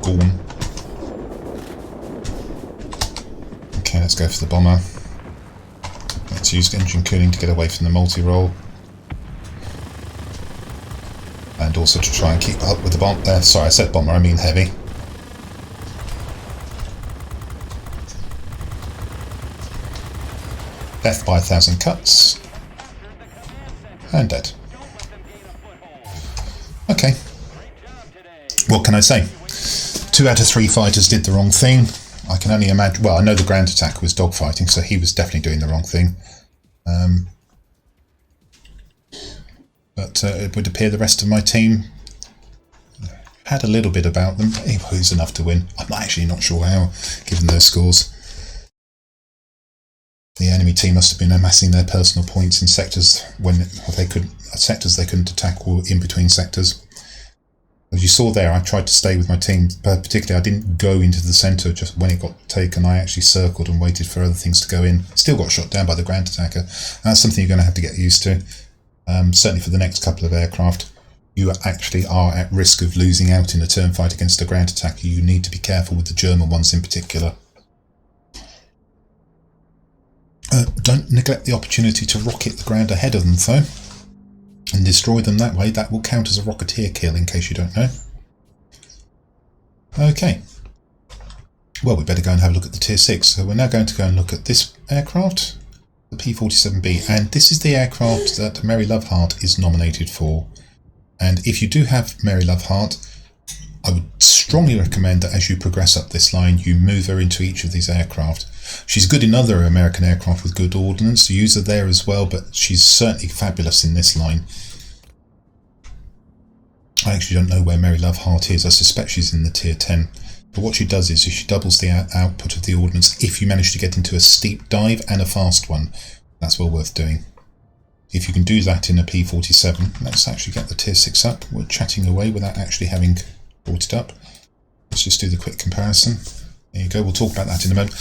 Gorn. Okay, let's go for the bomber. Let's use engine cooling to get away from the multi-roll. And also to try and keep up with the bomb. Sorry, I said bomber, I mean heavy. Death by 1,000 cuts. And dead. Okay. What can I say? 2 out of 3 fighters did the wrong thing. I can only imagine... Well, I know the ground attack was dogfighting, so he was definitely doing the wrong thing. But it would appear the rest of my team had a little bit about them. It was enough to win. I'm actually not sure how, given their scores. The enemy team must have been amassing their personal points in sectors when they couldn't attack, or in between sectors. As you saw there, I tried to stay with my team, but particularly I didn't go into the centre just when it got taken. I actually circled and waited for other things to go in. Still got shot down by the ground attacker. That's something you're going to have to get used to. Certainly for the next couple of aircraft, you actually are at risk of losing out in a turn fight against a ground attacker. You need to be careful with the German ones in particular. Don't neglect the opportunity to rocket the ground ahead of them though, and destroy them that way. That will count as a rocketeer kill in case you don't know. Okay, well, we better go and have a look at the Tier 6. So we're now going to go and look at this aircraft, the P-47B, and this is the aircraft that Mary Lovehart is nominated for. And if you do have Mary Lovehart, I would strongly recommend that as you progress up this line, you move her into each of these aircraft. She's good in other American aircraft with good ordnance, use her there as well, but she's certainly fabulous in this line. I actually don't know where Mary Lovehart is. I suspect she's in the Tier 10. But what she does is she doubles the output of the ordnance if you manage to get into a steep dive and a fast one. That's well worth doing. If you can do that in a P-47, let's actually get the Tier 6 up. We're chatting away without actually having brought it up. Let's just do the quick comparison. There you go, we'll talk about that in a moment.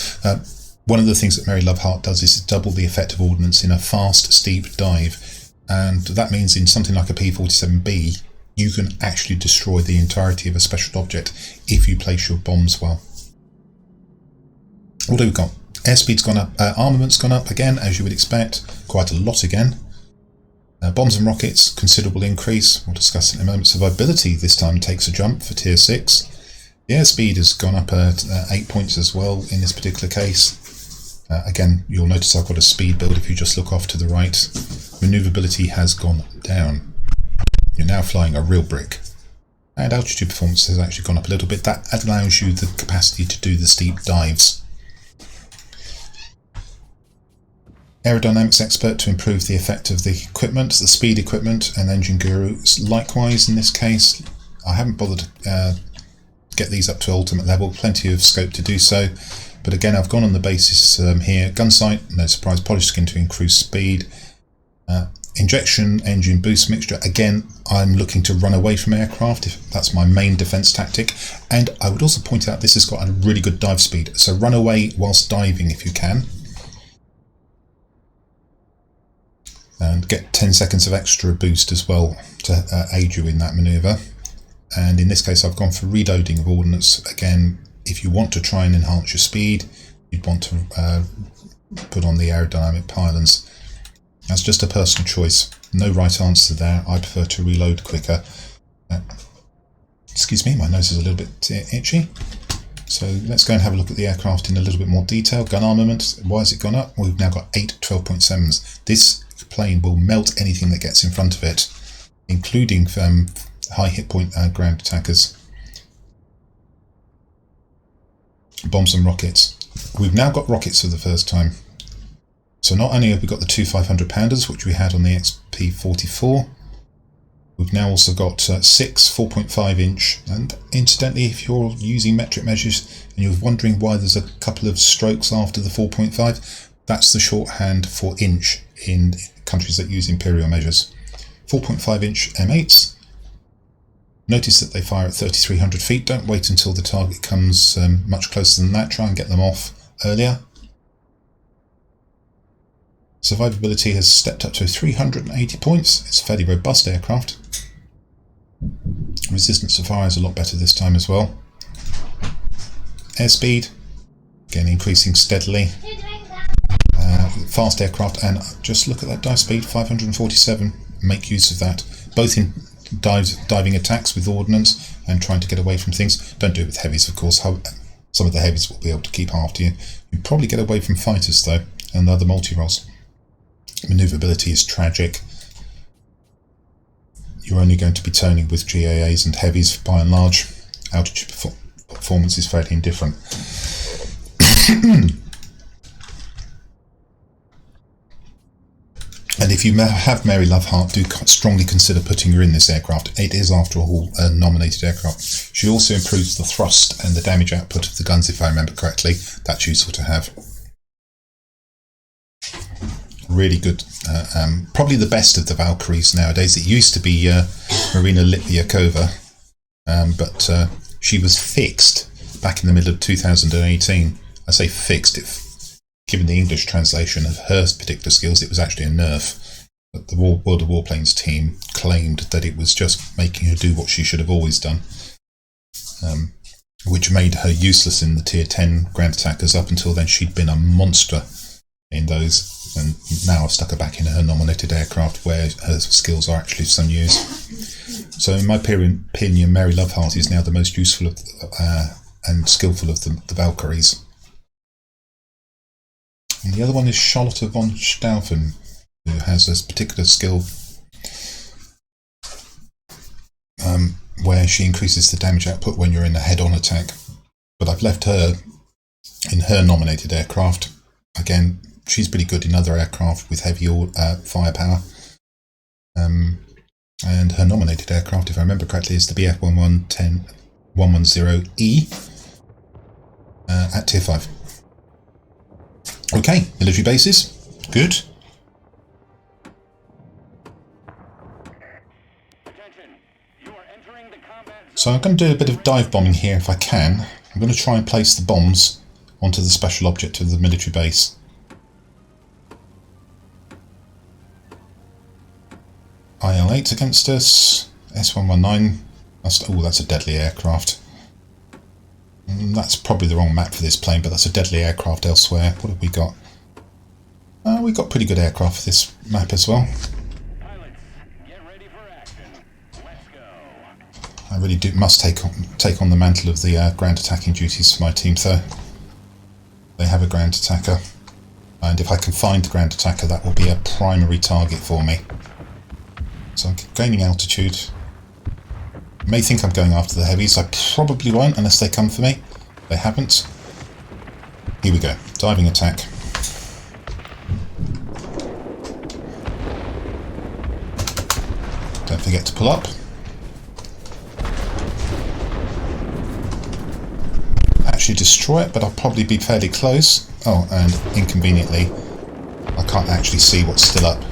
One of the things that Mary Lovehart does is double the effective ordnance in a fast, steep dive. And that means in something like a P-47B, you can actually destroy the entirety of a special object if you place your bombs well. What do we got? Airspeed's gone up, armament's gone up again, as you would expect, quite a lot again. Bombs and rockets, considerable increase. We'll discuss it in a moment. Survivability this time takes a jump for Tier 6. The airspeed has gone up at 8 points as well in this particular case. Again, you'll notice I've got a speed build if you just look off to the right. Manoeuvrability has gone down. You're now flying a real brick. And altitude performance has actually gone up a little bit. That allows you the capacity to do the steep dives. Aerodynamics expert to improve the effect of the equipment, the speed equipment, and engine guru. Likewise, in this case, I haven't bothered to get these up to ultimate level. Plenty of scope to do so. But again, I've gone on the basis here. Gun sight, no surprise. Polished skin to increase speed. Injection engine boost mixture, again I'm looking to run away from aircraft if that's my main defense tactic, and I would also point out this has got a really good dive speed, so run away whilst diving if you can, and get 10 seconds of extra boost as well to aid you in that manoeuvre. And in this case I've gone for reloading of ordnance. Again, if you want to try and enhance your speed, you'd want to put on the aerodynamic pylons. That's just a personal choice. No right answer there. I prefer to reload quicker. Excuse me, my nose is a little bit itchy. So let's go and have a look at the aircraft in a little bit more detail. Gun armament, why has it gone up? Well, we've now got 8 12.7s. This plane will melt anything that gets in front of it, including high hit point ground attackers. Bombs and rockets. We've now got rockets for the first time. So not only have we got the two 500-pounders, which we had on the XP-44, we've now also got 6 4.5-inch, and incidentally, if you're using metric measures and you're wondering why there's a couple of strokes after the 4.5, that's the shorthand for inch in countries that use imperial measures. 4.5-inch M8s. Notice that they fire at 3,300 feet. Don't wait until the target comes much closer than that. Try and get them off earlier. Survivability has stepped up to 380 points. It's a fairly robust aircraft. Resistance to fire is a lot better this time as well. Airspeed, again increasing steadily. Fast aircraft, and just look at that dive speed, 547. Make use of that, both in diving attacks with ordnance and trying to get away from things. Don't do it with heavies, of course. Some of the heavies will be able to keep after you. You probably get away from fighters though, and other multi-rolls. Manoeuvrability is tragic. You're only going to be turning with GAAs and heavies by and large. Altitude performance is fairly indifferent. And if you have Mary Lovehart, do strongly consider putting her in this aircraft. It is, after all, a nominated aircraft. She also improves the thrust and the damage output of the guns, if I remember correctly. That's useful to have. Really good. Probably the best of the Valkyries nowadays. It used to be Marina Litviakova, but she was fixed back in the middle of 2018. I say fixed. Given the English translation of her particular skills, it was actually a nerf. But the World of Warplanes team claimed that it was just making her do what she should have always done, which made her useless in the Tier 10 ground attackers. Up until then, she'd been a monster in those. And now I've stuck her back in her nominated aircraft where her skills are actually of some use. So in my opinion, Mary Lovehart is now the most useful and skillful of the Valkyries. And the other one is Charlotte von Stauffen, who has this particular skill where she increases the damage output when you're in a head-on attack. But I've left her in her nominated aircraft. Again, she's pretty good in other aircraft with heavy firepower. And her nominated aircraft, if I remember correctly, is the BF-110E at Tier 5. Okay, military bases. Good. So I'm going to do a bit of dive bombing here if I can. I'm going to try and place the bombs onto the special object of the military base. IL-8 against us. S119. That's a deadly aircraft. That's probably the wrong map for this plane, but that's a deadly aircraft elsewhere. What have we got? We've got pretty good aircraft for this map as well. Pilots, get ready for action. Let's go. I really must take on the mantle of the ground attacking duties for my team, though. They have a ground attacker, and if I can find the ground attacker, that will be a primary target for me. So I'm gaining altitude. You may think I'm going after the heavies. I probably won't unless they come for me. They haven't. Here we go. Diving attack. Don't forget to pull up. Actually destroy it, but I'll probably be fairly close. Oh, and inconveniently, I can't actually see what's still up.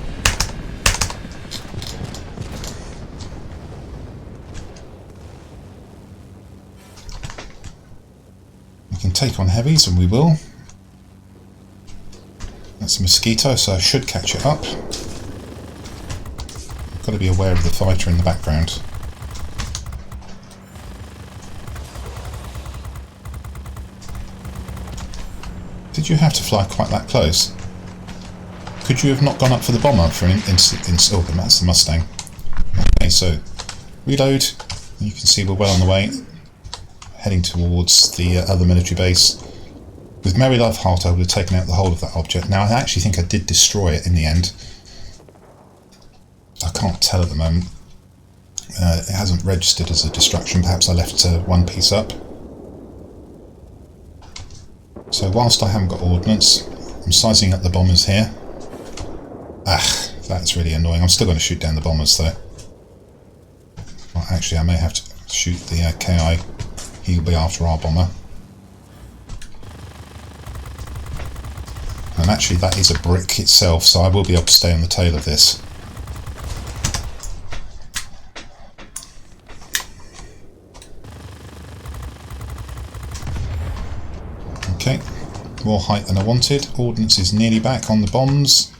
We can take on heavies, and we will. That's a mosquito, so I should catch it up. Got to be aware of the fighter in the background. Did you have to fly quite that close? Could you have not gone up for the bomber for an instant? Oh, that's the Mustang. Okay, so reload. You can see we're well on the way, heading towards the other military base. With Merry Life Heart, I would have taken out the whole of that object. Now, I actually think I did destroy it in the end. I can't tell at the moment. It hasn't registered as a destruction. Perhaps I left one piece up. So whilst I haven't got ordnance, I'm sizing up the bombers here. That's really annoying. I'm still going to shoot down the bombers though. Well, actually I may have to shoot the KI. He'll be after our bomber. And actually that is a brick itself, so I will be able to stay on the tail of this. Okay, more height than I wanted. Ordnance is nearly back on the bombs.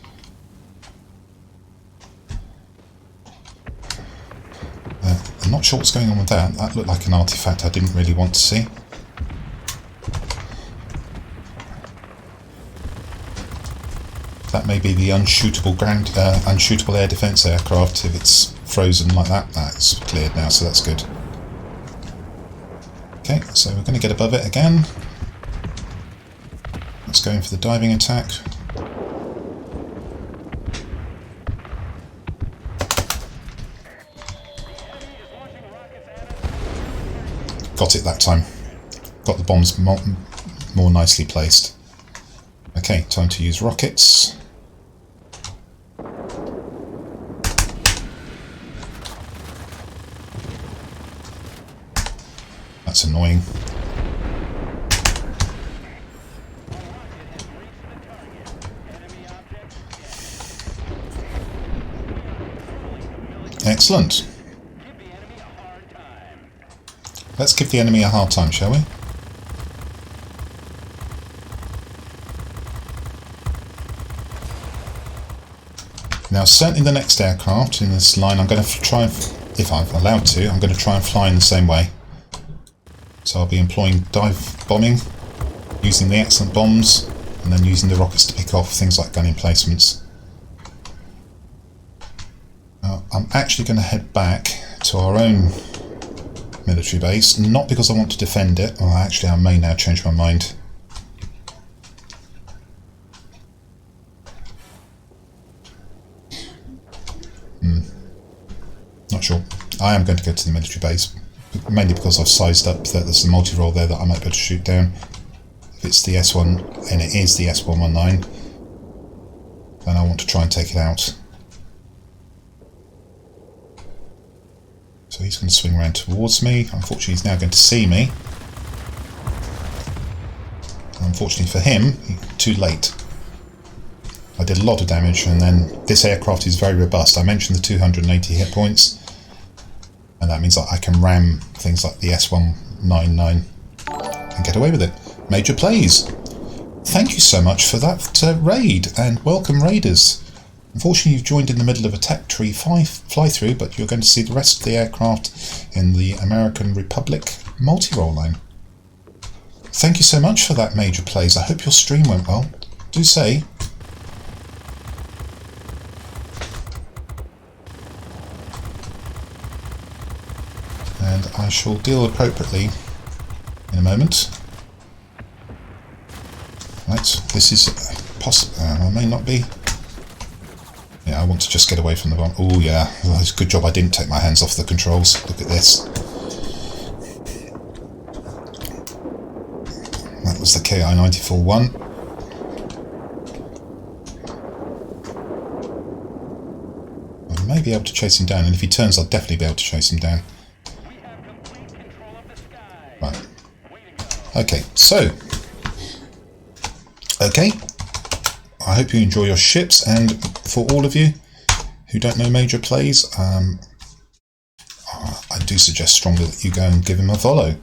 I'm not sure what's going on with that. That looked like an artifact I didn't really want to see. That may be the unshootable air defence aircraft. If it's frozen like that, that's cleared now, so that's good. Okay, so we're going to get above it again. Let's go in for the diving attack. Got it that time. Got the bombs more nicely placed. Okay, time to use rockets. That's annoying. Excellent. Let's give the enemy a hard time, shall we? Now, certainly the next aircraft in this line, I'm going to try, if I'm allowed to, I'm going to try and fly in the same way. So I'll be employing dive bombing, using the excellent bombs, and then using the rockets to pick off things like gun emplacements. I'm actually going to head back to our own military base, not because I want to defend it. Well, actually I may now change my mind. Not sure. I am going to go to the military base, mainly because I've sized up that there's a multi-role there that I might be able to shoot down. If it's the S1, and it is the S119, then I want to try and take it out. So he's going to swing around towards me. Unfortunately, he's now going to see me. Unfortunately for him, too late. I did a lot of damage, and then this aircraft is very robust. I mentioned the 280 hit points, and that means that I can ram things like the S199 and get away with it. Major plays! Thank you so much for that raid, and welcome raiders. Unfortunately, you've joined in the middle of a tech tree fly-through, but you're going to see the rest of the aircraft in the American Republic Multirole line. Thank you so much for that, Major Plays. I hope your stream went well. Do say. And I shall deal appropriately in a moment. Right, this is possible. I may not be. Yeah, I want to just get away from the bomb. Oh yeah, well, it's a good job I didn't take my hands off the controls. Look at this. That was the KI-94-1. I may be able to chase him down, and if he turns, I'll definitely be able to chase him down. Right. Okay, so. Okay. I hope you enjoy your ships, and for all of you who don't know Major Plays, I do suggest strongly that you go and give him a follow.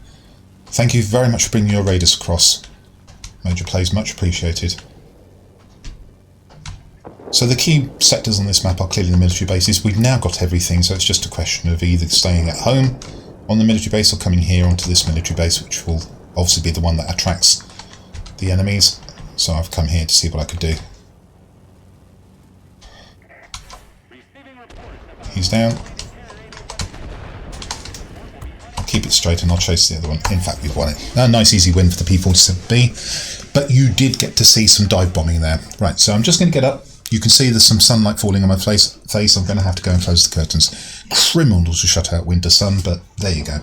Thank you very much for bringing your raiders across. Major Plays, much appreciated. So the key sectors on this map are clearly the military bases. We've now got everything, so it's just a question of either staying at home on the military base or coming here onto this military base, which will obviously be the one that attracts the enemies. So I've come here to see what I could do. He's down. I'll keep it straight and I'll chase the other one. In fact, we've won it. A nice easy win for the P-27B. But you did get to see some dive bombing there. Right, so I'm just going to get up. You can see there's some sunlight falling on my face. I'm going to have to go and close the curtains. Criminal to shut out winter sun, but there you go.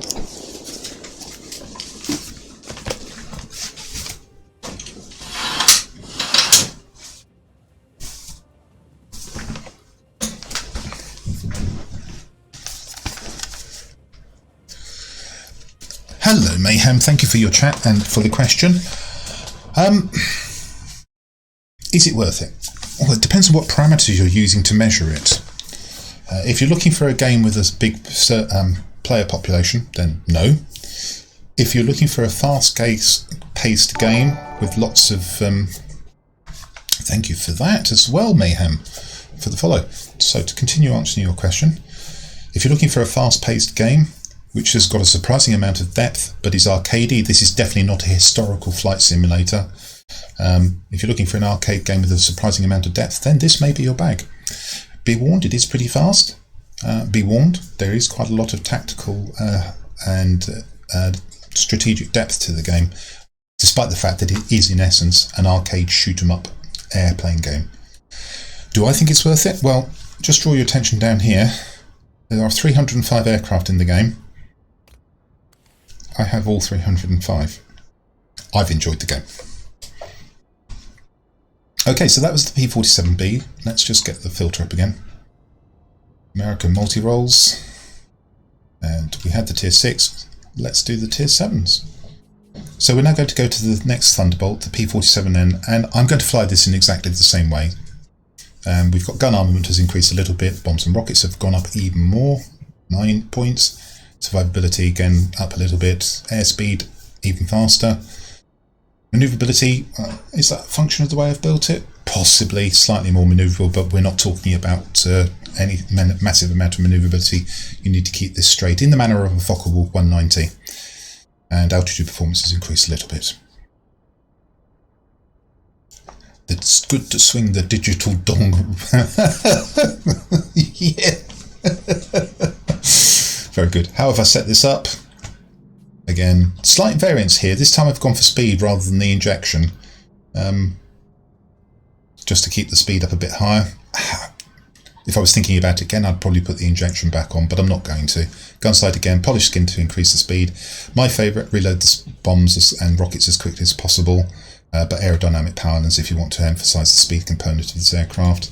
Hello Mayhem, thank you for your chat and for the question. Is it worth it? Well, it depends on what parameters you're using to measure it. If you're looking for a game with a big player population, then no. If you're looking for a fast-paced game with lots of... thank you for that as well, Mayhem, for the follow. So to continue answering your question, if you're looking for a fast-paced game, which has got a surprising amount of depth, but is arcadey, this is definitely not a historical flight simulator. If you're looking for an arcade game with a surprising amount of depth, then this may be your bag. Be warned, it is pretty fast. Be warned, there is quite a lot of tactical and strategic depth to the game, despite the fact that it is in essence an arcade shoot-'em-up airplane game. Do I think it's worth it? Well, just draw your attention down here. There are 305 aircraft in the game. I have all 305. I've enjoyed the game. Okay, so that was the P-47B. Let's just get the filter up again. American Multiroles. And we had the Tier 6. Let's do the Tier 7s. So we're now going to go to the next Thunderbolt, the P-47N, and I'm going to fly this in exactly the same way. We've got gun armament has increased a little bit, bombs and rockets have gone up even more, 9 points. Survivability again up a little bit, airspeed even faster. Manoeuvrability, is that a function of the way I've built it? Possibly, slightly more manoeuvrable, but we're not talking about any massive amount of manoeuvrability. You need to keep this straight in the manner of a Focke-Wulf 190. And altitude performance has increased a little bit. It's good to swing the digital dong. Yeah. Very good. How have I set this up? Again, slight variance here. This time I've gone for speed rather than the injection. Just to keep the speed up a bit higher. If I was thinking about it again, I'd probably put the injection back on, but I'm not going to. Gun sight again, polish skin to increase the speed. My favourite, reload the bombs and rockets as quickly as possible, but aerodynamic powerlines if you want to emphasise the speed component of this aircraft.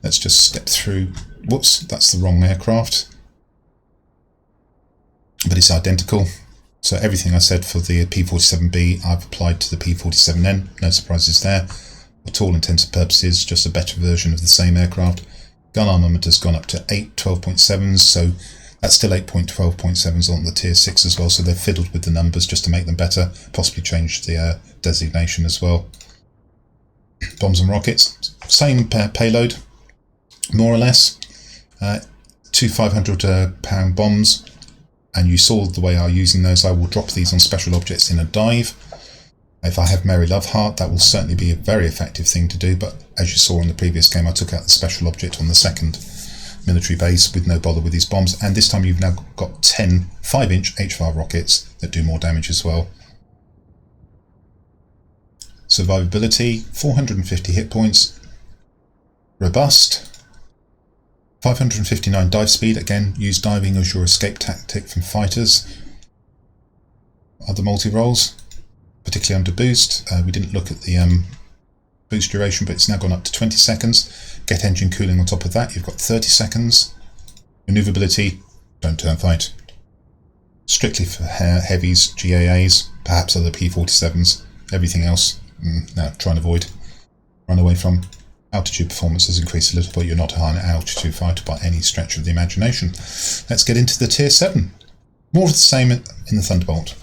Let's just step through. Whoops, that's the wrong aircraft. But it's identical. So everything I said for the P-47B, I've applied to the P-47N. No surprises there. For all intents and purposes, just a better version of the same aircraft. Gun armament has gone up to 8 12.7s, so that's still 8 12.7s on the Tier 6 as well, so they're fiddled with the numbers just to make them better, possibly change the designation as well. Bombs and rockets, same payload, more or less. 2 500-pound bombs, and you saw the way I'm using those. I will drop these on special objects in a dive. If I have Mary Loveheart, that will certainly be a very effective thing to do, but as you saw in the previous game, I took out the special object on the second military base with no bother with these bombs, and this time you've now got 10 5-inch H-fire rockets that do more damage as well. Survivability, 450 hit points. Robust. 559 dive speed, again, use diving as your escape tactic from fighters. Other multi-rolls, particularly under boost. We didn't look at the boost duration, but it's now gone up to 20 seconds. Get engine cooling on top of that, you've got 30 seconds. Maneuverability, don't turn fight. Strictly for heavies, GAAs, perhaps other P-47s. Everything else, no, try and avoid. Run away from. Altitude performance has increased a little, but you're not a high altitude fighter by any stretch of the imagination. Let's get into the Tier 7. More of the same in the Thunderbolt.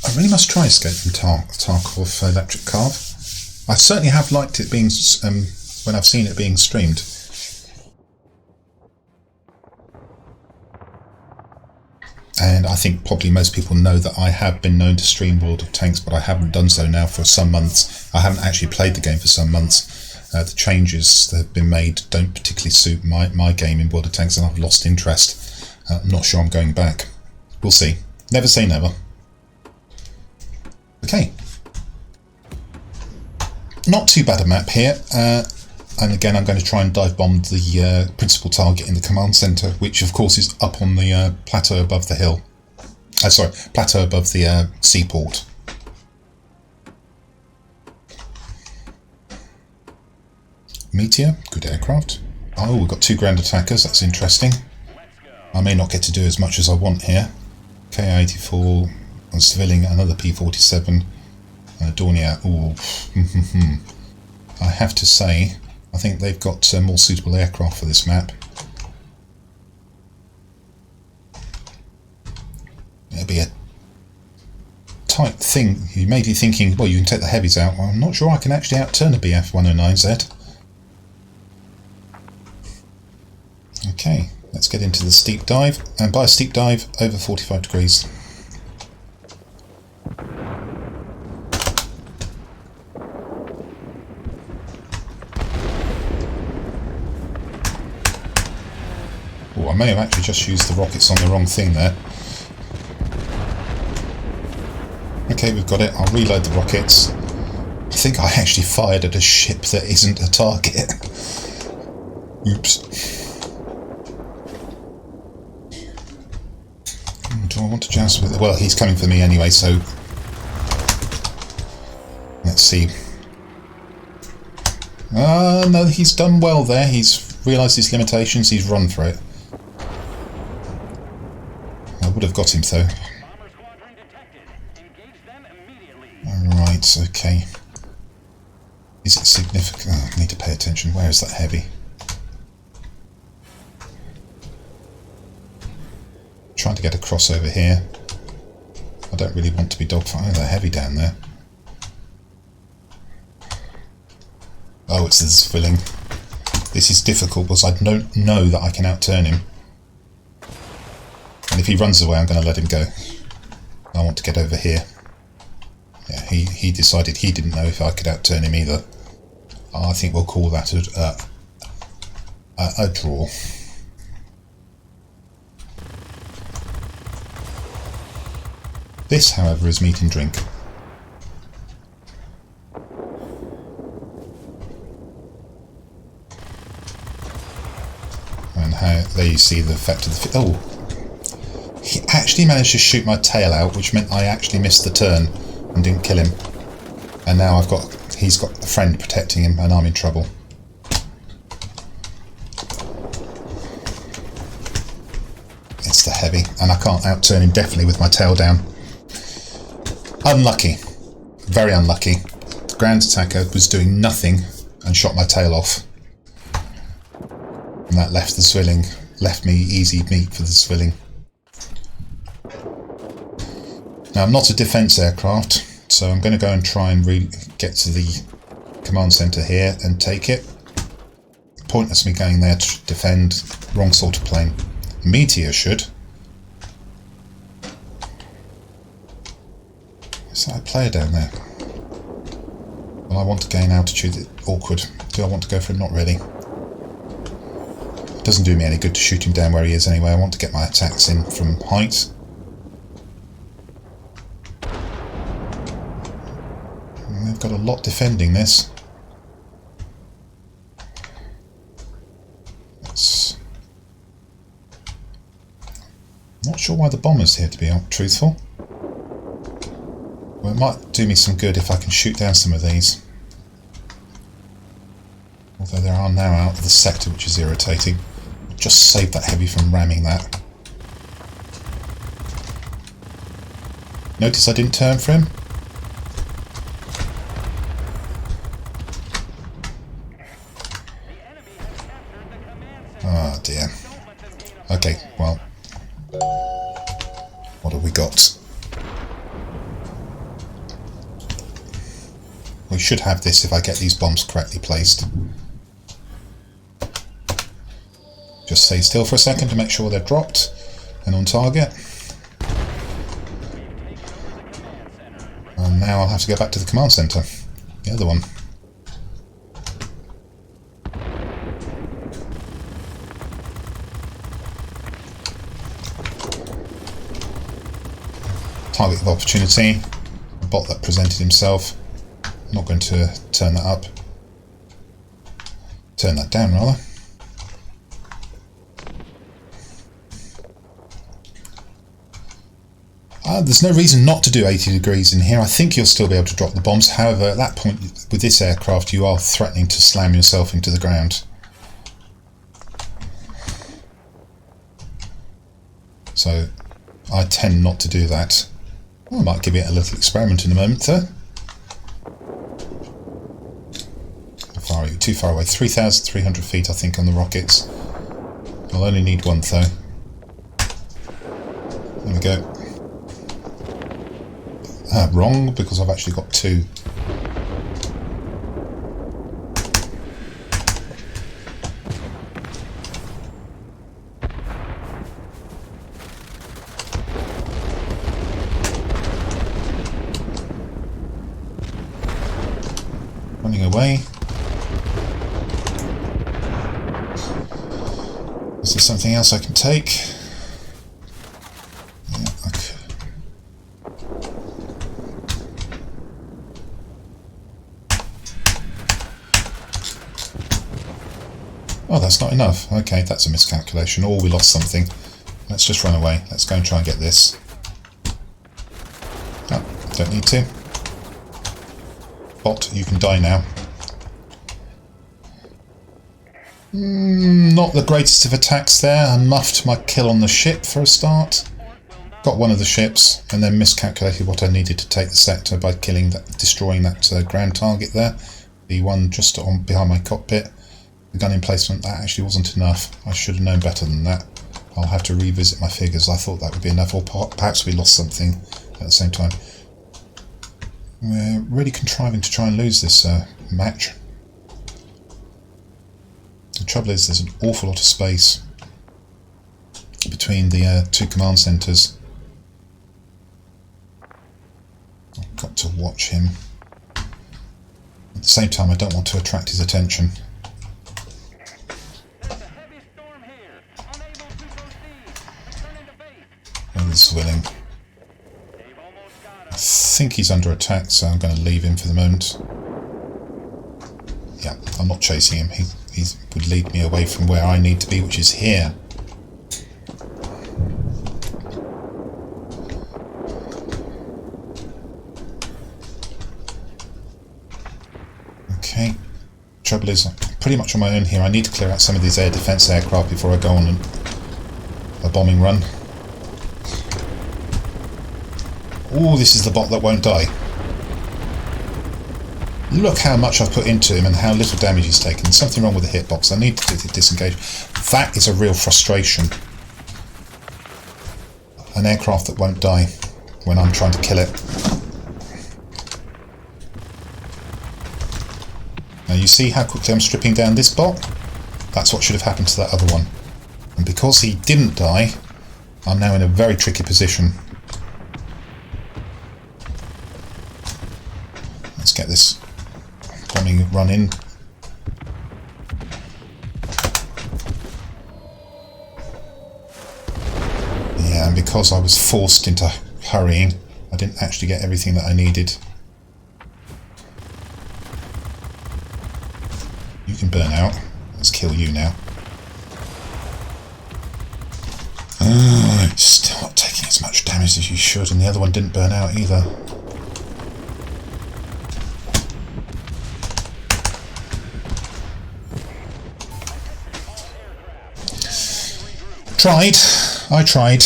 I really must try Escape from Tarkov Electric Carve. I certainly have liked it being when I've seen it being streamed. And I think probably most people know that I have been known to stream World of Tanks, but I haven't done so now for some months. I haven't actually played the game for some months. The changes that have been made don't particularly suit my game in World of Tanks, and I've lost interest. I'm not sure I'm going back. We'll see. Never say never. Okay. Not too bad a map here. And again, I'm going to try and dive bomb the principal target in the command centre, which of course is up on the plateau above the hill. Sorry, plateau above the seaport. Meteor, good aircraft. Oh, we've got 2 ground attackers, that's interesting. I may not get to do as much as I want here. Ka-84, and Civilian, another P-47, Dornier. Ooh, I have to say, I think they've got more suitable aircraft for this map. It'll be a tight thing. You may be thinking, well, you can take the heavies out. Well, I'm not sure I can actually outturn a BF-109Z. Okay, let's get into the steep dive. And by a steep dive, over 45 degrees. I may have actually just used the rockets on the wrong thing there. Okay, we've got it. I'll reload the rockets. I think I actually fired at a ship that isn't a target. Oops. Do I want to joust with it? Well, he's coming for me anyway, so let's see. No, he's done well there. He's realised his limitations. He's run for it. I would have got him though. Alright, okay. Is it significant? Oh, I need to pay attention. Where is that heavy? Trying to get across over here. I don't really want to be dogfighting. Oh, they're heavy down there. Oh, it's the Civilian. This is difficult because I don't know that I can outturn him. And if he runs away, I'm going to let him go. I want to get over here. Yeah, he decided he didn't know if I could outturn him either. I think we'll call that a draw. This, however, is meat and drink. And how there you see the effect of the... Oh! He actually managed to shoot my tail out, which meant I actually missed the turn and didn't kill him. And now he's got a friend protecting him and I'm in trouble. It's the heavy, and I can't outturn him definitely with my tail down. Unlucky. Very unlucky. The ground attacker was doing nothing and shot my tail off. And that left the swilling. Left me easy meat for the swilling. Now I'm not a defence aircraft, so I'm going to go and try and get to the command centre here and take it. Pointless me going there to defend. Wrong sort of plane. Meteor should. Is that a player down there? Well, I want to gain altitude. Awkward. Do I want to go for it? Not really. It doesn't do me any good to shoot him down where he is anyway. I want to get my attacks in from height. And they've got a lot defending this. Not sure why the bomber's here, to be truthful. Well, it might do me some good if I can shoot down some of these. Although they are now out of the sector, which is irritating. Just save that heavy from ramming that. Notice I didn't turn for him. Ah, dear. Okay, well. What have we got? We should have this if I get these bombs correctly placed. Just stay still for a second to make sure they're dropped and on target. And now I'll have to go back to the command centre. The other one. Target of opportunity. A bot that presented himself. I'm not going to turn that up. Turn that down, rather. There's no reason not to do 80 degrees in here. I think you'll still be able to drop the bombs. However, at that point, with this aircraft, you are threatening to slam yourself into the ground. So, I tend not to do that. I might give it a little experiment in a moment, though. How far are you? Too far away. 3,300 feet, I think, on the rockets. I'll only need one, though. There we go. Wrong, because I've actually got two. Running away. Is there something else I can take? Yeah, I could. Oh, that's not enough. Okay, that's a miscalculation. Or we lost something. Let's just run away. Let's go and try and get this. Oh, don't need to. Bot, you can die now. Not the greatest of attacks there. I muffed my kill on the ship for a start. Got one of the ships and then miscalculated what I needed to take the sector by destroying that ground target there. The one just behind my cockpit. The gun emplacement, that actually wasn't enough. I should have known better than that. I'll have to revisit my figures. I thought that would be enough, or perhaps we lost something at the same time. We're really contriving to try and lose this match. The trouble is there's an awful lot of space between the two command centres. I've got to watch him. At the same time, I don't want to attract his attention. There's a heavy storm here. Unable to proceed. Returning to base. Oh, this is willing. They've almost got I us. think he's under attack, so I'm going to leave him for the moment. Yeah, I'm not chasing him. He would lead me away from where I need to be, which is here. Okay. Trouble is, I'm pretty much on my own here. I need to clear out some of these air defense aircraft before I go on a bombing run. Oh, this is the bot that won't die. Look how much I've put into him and how little damage he's taken. There's something wrong with the hitbox. I need to disengage. That is a real frustration. An aircraft that won't die when I'm trying to kill it. Now you see how quickly I'm stripping down this bot? That's what should have happened to that other one. And because he didn't die, I'm now in a very tricky position. Let's get this bombing run in. Yeah, and because I was forced into hurrying, I didn't actually get everything that I needed. You can burn out. Let's kill you now. Still not taking as much damage as you should, and the other one didn't burn out either. I tried.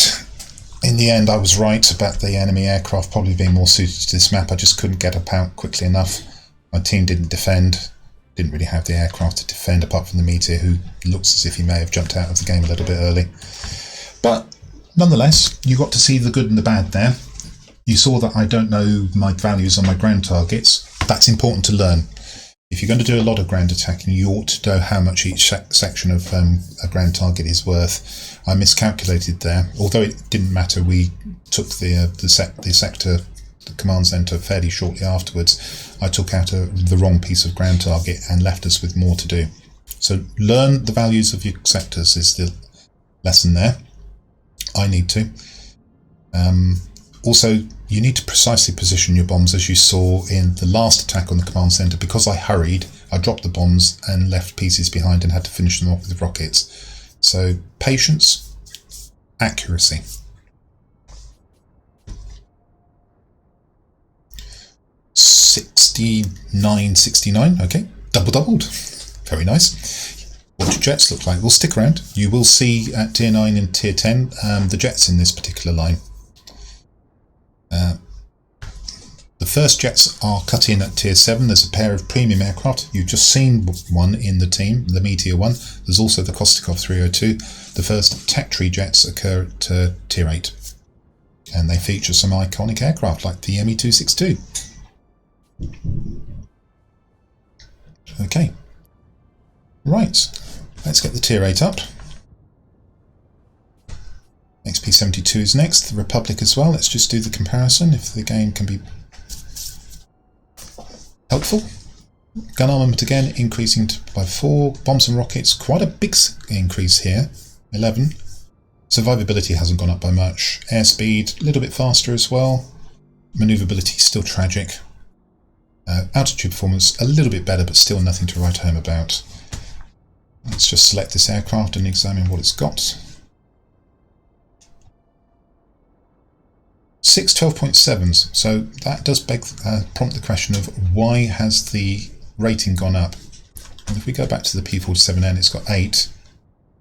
In the end, I was right about the enemy aircraft probably being more suited to this map. I just couldn't get up out quickly enough. My team didn't defend. Didn't really have the aircraft to defend apart from the Meteor, who looks as if he may have jumped out of the game a little bit early. But nonetheless, you got to see the good and the bad there. You saw that I don't know my values on my ground targets. That's important to learn. If you're going to do a lot of ground attacking, you ought to know how much each section of a ground target is worth. I miscalculated there. Although it didn't matter, we took the sector, the command centre, fairly shortly afterwards. I took out the wrong piece of ground target and left us with more to do. So learn the values of your sectors is the lesson there. I need to. Also, you need to precisely position your bombs as you saw in the last attack on the command centre. Because I hurried, I dropped the bombs and left pieces behind and had to finish them off with rockets. So patience, accuracy. $69.69, okay, doubled. Very nice. What do jets look like? We'll stick around. You will see at Tier 9 and Tier 10 the jets in this particular line. The first jets are cut in at Tier 7. There's a pair of premium aircraft. You've just seen one in the team, the Meteor one. There's also the Kostikov 302. The first Tech Tree jets occur at Tier 8. And they feature some iconic aircraft like the Me-262. Okay. Right. Let's get the Tier 8 up. XP-72 is next, the Republic as well. Let's just do the comparison if the game can be helpful. Gun armament again increasing by 4. Bombs and rockets, quite a big increase here, 11. Survivability hasn't gone up by much. Airspeed, a little bit faster as well. Manoeuvrability still tragic. Altitude performance, a little bit better, but still nothing to write home about. Let's just select this aircraft and examine what it's got. 6 12.7s, so that does prompt the question of why has the rating gone up? And if we go back to the P-47N, it's got 8,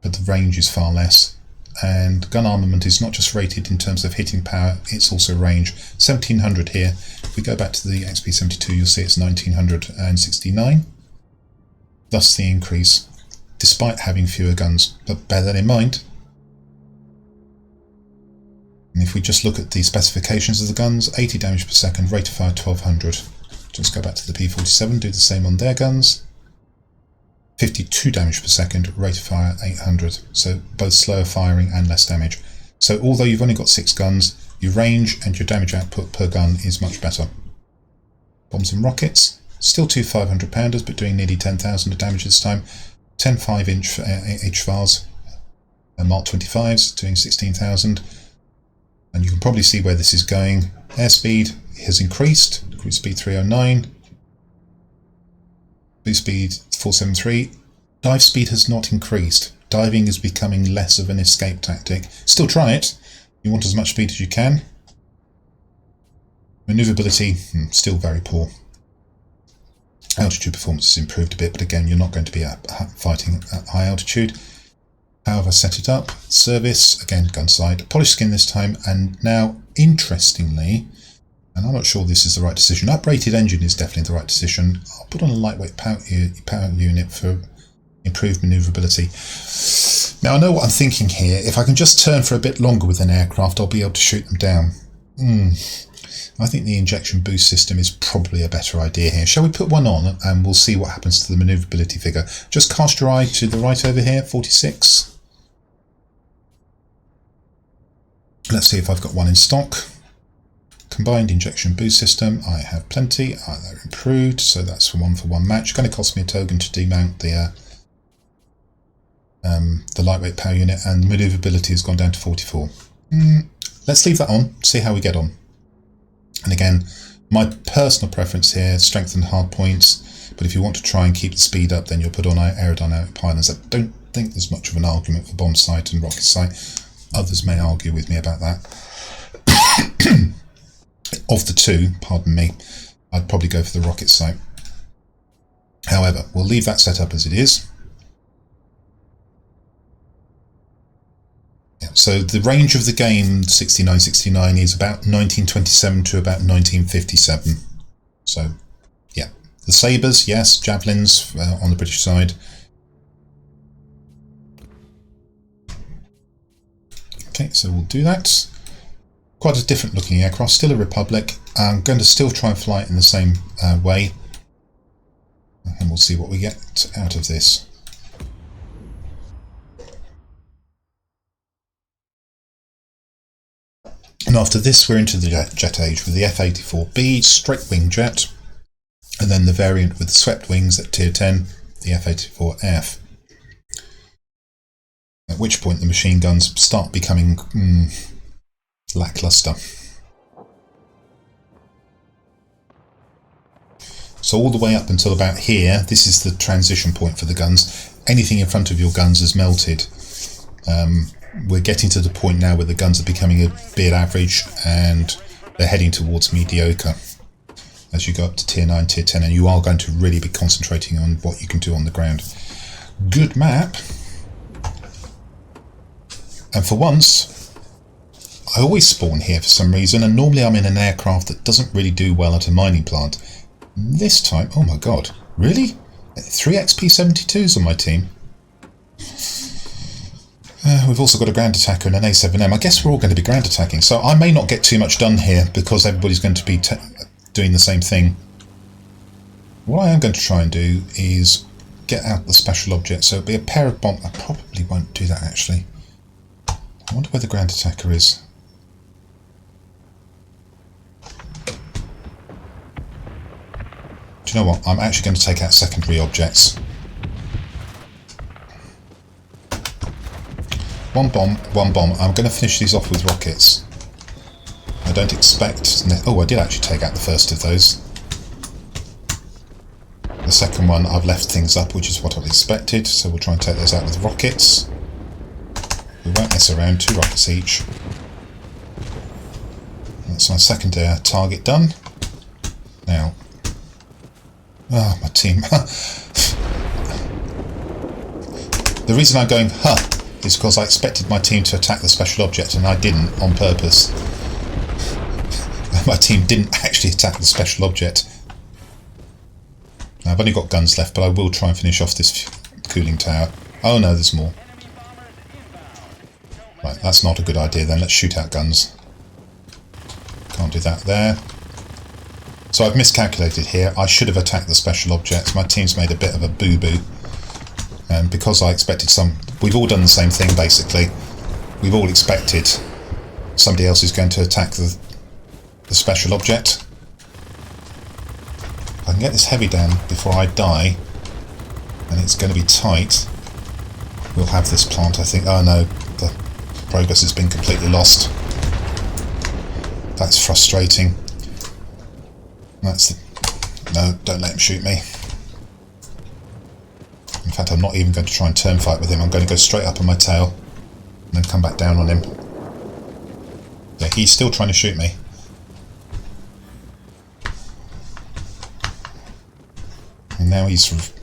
but the range is far less. And gun armament is not just rated in terms of hitting power, it's also range. 1700 here. If we go back to the XP-72, you'll see it's 1969. Thus the increase, despite having fewer guns. But bear that in mind. And if we just look at the specifications of the guns, 80 damage per second, rate of fire 1200. Just go back to the P-47, do the same on their guns. 52 damage per second, rate of fire 800. So both slower firing and less damage. So although you've only got 6 guns, your range and your damage output per gun is much better. Bombs and rockets, Still two 500-pounders, but doing nearly 10,000 of damage this time. 10 5-inch HVARs, Mark 25s, doing 16,000. And you can probably see where this is going. Airspeed has increased, cruise speed 309, boost speed 473. Dive speed has not increased. Diving is becoming less of an escape tactic. Still try it. You want as much speed as you can. Maneuverability, still very poor. Altitude performance has improved a bit, but again, you're not going to be fighting at high altitude. However, set it up. Service, again, gun side. Polished skin this time, and now, interestingly, and I'm not sure this is the right decision, uprated engine is definitely the right decision. I'll put on a lightweight power unit for improved manoeuvrability. Now, I know what I'm thinking here. If I can just turn for a bit longer with an aircraft, I'll be able to shoot them down. I think the injection boost system is probably a better idea here. Shall we put one on and we'll see what happens to the manoeuvrability figure. Just cast your eye to the right over here, 46. Let's see if I've got one in stock. Combined injection boost system, I have plenty. They're improved, so that's a 1-for-1 match. It's going to cost me a token to demount the lightweight power unit, and manoeuvrability has gone down to 44. Let's leave that on, see how we get on. And again, my personal preference here, strength and hard points, but if you want to try and keep the speed up, then you'll put on aerodynamic pylons. I don't think there's much of an argument for bomb sight and rocket sight. Others may argue with me about that. Of the two, pardon me, I'd probably go for the rocket sight. However, we'll leave that set up as it is. So the range of the game 6969 is about 1927 to about 1957. So yeah, the sabres, yes, javelins on the British side. Okay, so we'll do that. Quite a different looking aircraft, still a Republic. I'm going to still try and fly it in the same way, and we'll see what we get out of this. And after this, we're into the jet age with the F-84B straight wing jet, and then the variant with the swept wings at Tier 10, the F-84F. At which point the machine guns start becoming lackluster. So all the way up until about here, this is the transition point for the guns. Anything in front of your guns is melted. We're getting to the point now where the guns are becoming a bit average and they're heading towards mediocre as you go up to Tier 9, Tier 10, and you are going to really be concentrating on what you can do on the ground. Good map. And for once, I always spawn here for some reason, and normally I'm in an aircraft that doesn't really do well at a mining plant. This time, oh my god, really? 3 XP-72s on my team. We've also got a ground attacker and an A7M. I guess we're all going to be ground attacking, so I may not get too much done here because everybody's going to be doing the same thing. What I am going to try and do is get out the special object, so it'll be a pair of bombs. I probably won't do that actually. I wonder where the ground attacker is. Do you know what? I'm actually going to take out secondary objects. One bomb, one bomb. I'm going to finish these off with rockets. I don't expect... Oh, I did actually take out the first of those. The second one, I've left things up, which is what I've expected, so we'll try and take those out with rockets. We won't mess around, 2 rockets each. That's my second target done. Now... Oh, my team. The reason I'm going, is because I expected my team to attack the special object and I didn't on purpose. My team didn't actually attack the special object. Now, I've only got guns left, but I will try and finish off this cooling tower. Oh no, there's more. Right, that's not a good idea then. Let's shoot out guns. Can't do that there. So I've miscalculated here. I should have attacked the special objects. My team's made a bit of a boo-boo. And because I expected some... We've all done the same thing, basically. We've all expected somebody else is going to attack the special object. I I can get this heavy down before I die, and it's going to be tight, we'll have this plant, I think. Oh no, the progress has been completely lost. That's frustrating. That's the... No, don't let him shoot me. In fact, I'm not even going to try and turn fight with him. I'm going to go straight up on my tail and then come back down on him. Yeah, he's still trying to shoot me. And now he's sort of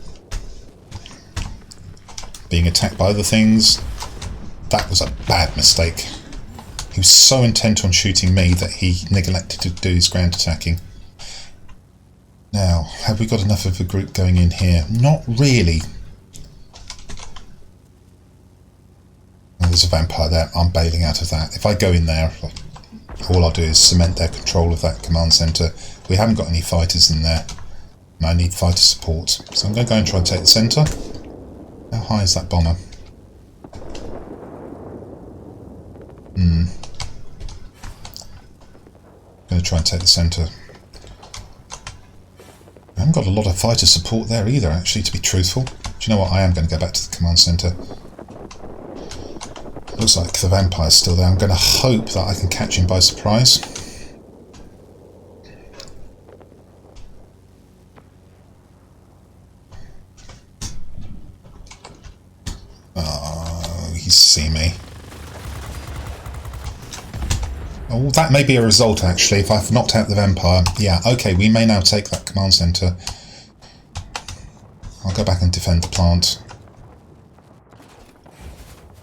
being attacked by other things. That was a bad mistake. He was so intent on shooting me that he neglected to do his ground attacking. Now, have we got enough of a group going in here? Not really. Oh, there's a vampire there. I'm bailing out of that. If I go in there, all I'll do is cement their control of that command centre. We haven't got any fighters in there, and I need fighter support. So I'm going to go and try and take the centre. How high is that bomber? Going to try and take the centre. I haven't got a lot of fighter support there either, actually, to be truthful. Do you know what? I am going to go back to the command centre. Looks like the vampire's still there. I'm going to hope that I can catch him by surprise. Oh, he's seen me. Oh, that may be a result, actually, if I've knocked out the vampire. Yeah, okay, we may now take that command centre. I'll go back and defend the plant.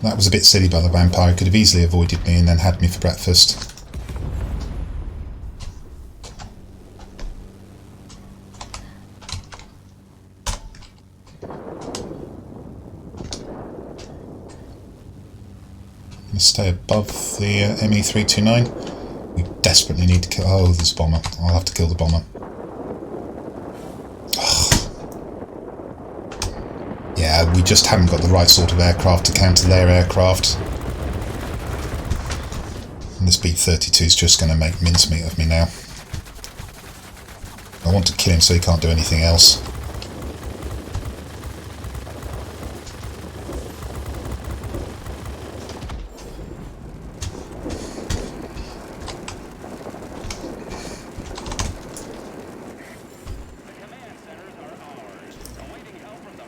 That was a bit silly by the vampire. He could have easily avoided me and then had me for breakfast. Stay above the ME329. We desperately need to kill... Oh, there's a bomber. I'll have to kill the bomber. Yeah, we just haven't got the right sort of aircraft to counter their aircraft. And this B-32 is just going to make mincemeat of me now. I want to kill him so he can't do anything else.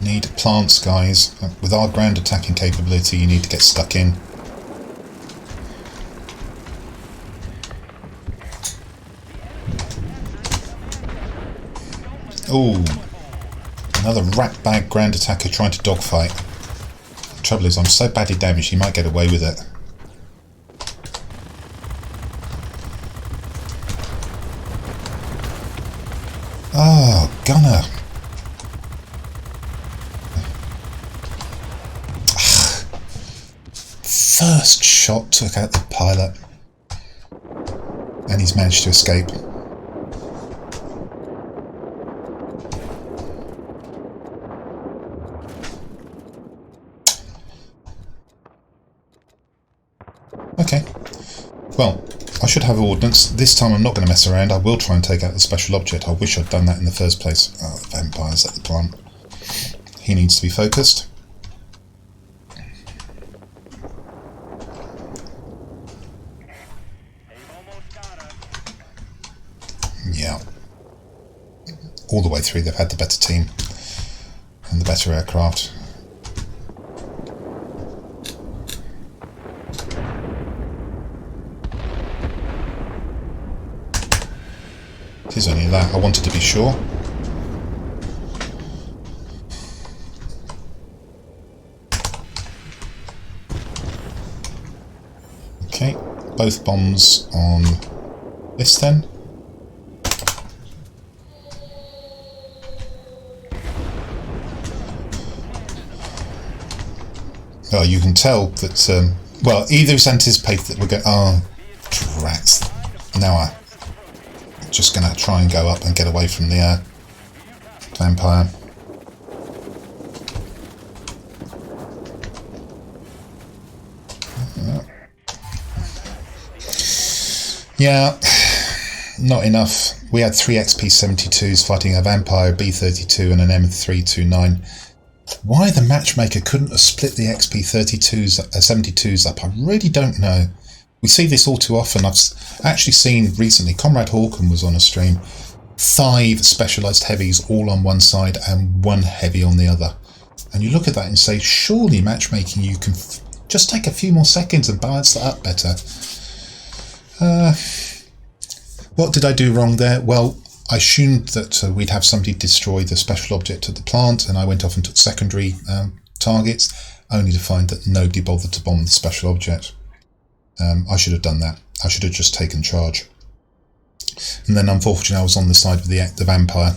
Need plants, guys. With our ground attacking capability, you need to get stuck in. Ooh, another rat-bag ground attacker trying to dogfight. The trouble is, I'm so badly damaged, he might get away with it. Oh, gunner. First shot took out the pilot, and he's managed to escape. Okay, well, I should have ordnance. This time I'm not going to mess around. I will try and take out the special object. I wish I'd done that in the first place. Oh, the vampire's at the plant. He needs to be focused. Yeah. All the way through they've had the better team and the better aircraft. It is only that. I wanted to be sure. Okay, both bombs on this then. Well, you can tell that, well, either it's anticipated that we're going... Oh, drats. Now I'm just going to try and go up and get away from the vampire. Yeah, not enough. We had 3 XP-72s fighting a Vampire, B-32 and an M329. Why the matchmaker couldn't have split the XP-32s, 72s up, I really don't know. We see this all too often. I've actually seen recently, Comrade Hawken was on a stream, 5 specialised heavies all on one side and 1 heavy on the other. And you look at that and say, surely matchmaking, you can just take a few more seconds and balance that up better. What did I do wrong there? Well, I assumed that we'd have somebody destroy the special object at the plant, and I went off and took secondary targets, only to find that nobody bothered to bomb the special object. I should have done that. I should have just taken charge. And then unfortunately I was on the side of the Vampire,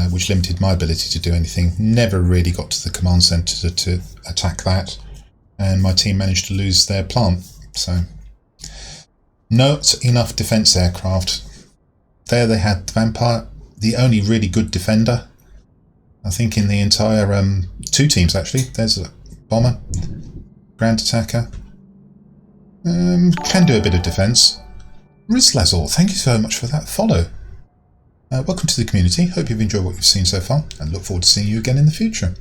which limited my ability to do anything. Never really got to the command centre to attack that, and my team managed to lose their plant. So, not enough defence aircraft. There they had the Vampire, the only really good defender, I think, in the entire 2 teams actually. There's a bomber, ground attacker. Can do a bit of defence. Rizlazor, thank you so much for that follow. Welcome to the community. Hope you've enjoyed what you've seen so far, and look forward to seeing you again in the future.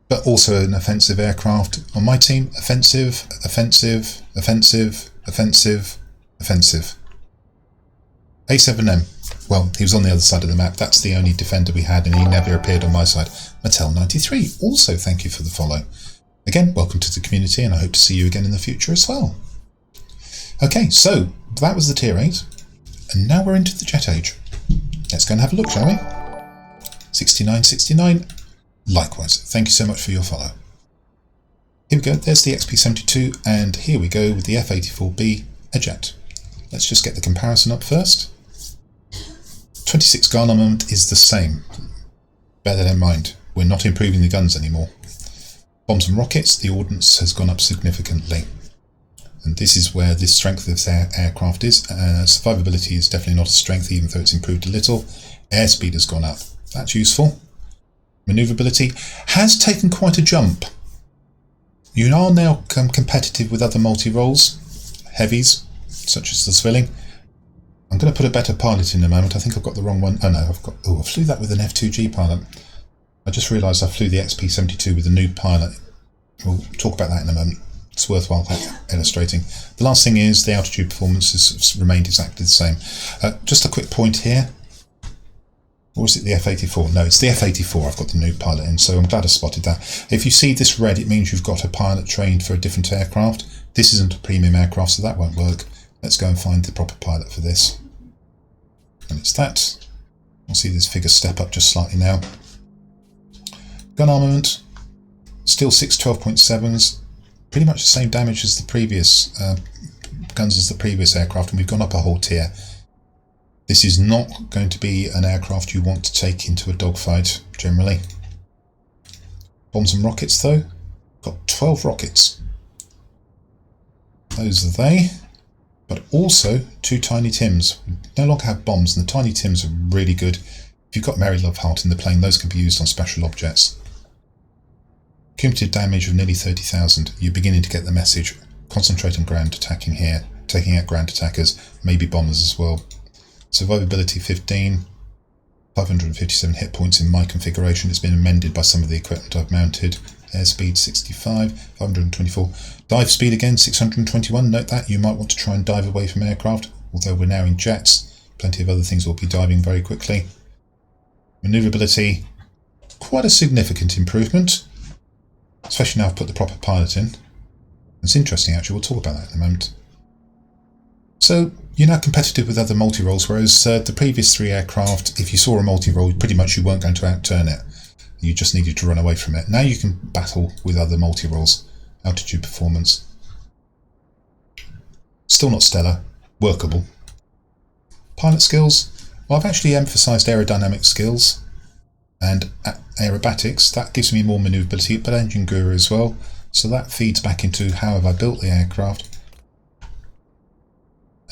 But also an offensive aircraft on my team. Offensive, offensive, offensive, offensive, offensive. A7M. Well, he was on the other side of the map. That's the only defender we had, and he never appeared on my side. Mattel93, also thank you for the follow. Again, welcome to the community, and I hope to see you again in the future as well. Okay, so that was the Tier 8, and now we're into the Jet Age. Let's go and have a look, shall we? 6969, likewise. Thank you so much for your follow. Here we go, there's the XP-72, and here we go with the F-84B, a jet. Let's just get the comparison up first. 26 gun armament is the same. Bear that in mind, we're not improving the guns anymore. Bombs and rockets, the ordnance has gone up significantly. And this is where the strength of their aircraft is. Survivability is definitely not a strength, even though it's improved a little. Airspeed has gone up. That's useful. Manoeuvrability has taken quite a jump. You are now competitive with other multi-roles, heavies, such as the Zwilling. I'm going to put a better pilot in a moment. I think I've got the wrong one. Oh no, I flew that with an F2G pilot. I just realised I flew the XP-72 with a new pilot. We'll talk about that in a moment. It's worthwhile illustrating. The last thing is the altitude performance has remained exactly the same. Just a quick point here. Or is it the F-84? No, it's the F-84. I've got the new pilot in, so I'm glad I spotted that. If you see this red, it means you've got a pilot trained for a different aircraft. This isn't a premium aircraft, so that won't work. Let's go and find the proper pilot for this. And it's that. We'll see this figure step up just slightly now. Gun armament, still 6 12.7s, pretty much the same damage as the previous guns as the previous aircraft, and we've gone up a whole tier. This is not going to be an aircraft you want to take into a dogfight generally. Bombs and rockets though, got 12 rockets. Those are they, but also 2 tiny Tims. We no longer have bombs, and the tiny Tims are really good. If you've got Mary Love Heart in the plane, those can be used on special objects. Cumulative damage of nearly 30,000. You're beginning to get the message. Concentrate on ground attacking here, taking out ground attackers, maybe bombers as well. Survivability 15, 557 hit points in my configuration. It's been amended by some of the equipment I've mounted. Airspeed 65, 524. Dive speed again 621. Note that you might want to try and dive away from aircraft, although we're now in jets. Plenty of other things will be diving very quickly. Manoeuvrability, quite a significant improvement. Especially now I've put the proper pilot in. It's interesting actually, we'll talk about that in a moment. So you're now competitive with other multi-roles, whereas the previous 3 aircraft, if you saw a multi-role, pretty much you weren't going to outturn it. You just needed to run away from it. Now you can battle with other multi-roles. Altitude performance. Still not stellar, workable. Pilot skills, well, I've actually emphasised aerodynamic skills and aerobatics. That gives me more manoeuvrability, but engine guru as well. So that feeds back into how have I built the aircraft.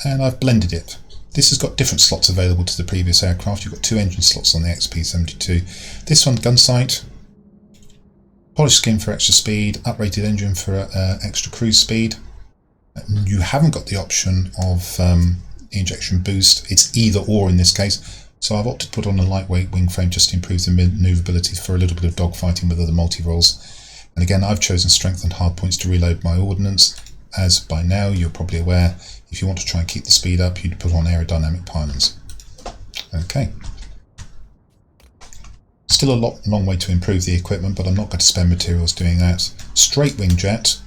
And I've blended it. This has got different slots available to the previous aircraft. You've got 2 engine slots on the XP-72. This one, gun sight, polished skin for extra speed, uprated engine for extra cruise speed. You haven't got the option of injection boost. It's either or in this case. So I've opted to put on a lightweight wing frame just to improve the manoeuvrability for a little bit of dogfighting with other multi-roles. And again, I've chosen strengthened hardpoints to reload my ordnance. As by now you're probably aware, if you want to try and keep the speed up, you'd put on aerodynamic pylons. Okay. Still a long way to improve the equipment, but I'm not going to spend materials doing that. Straight wing jet.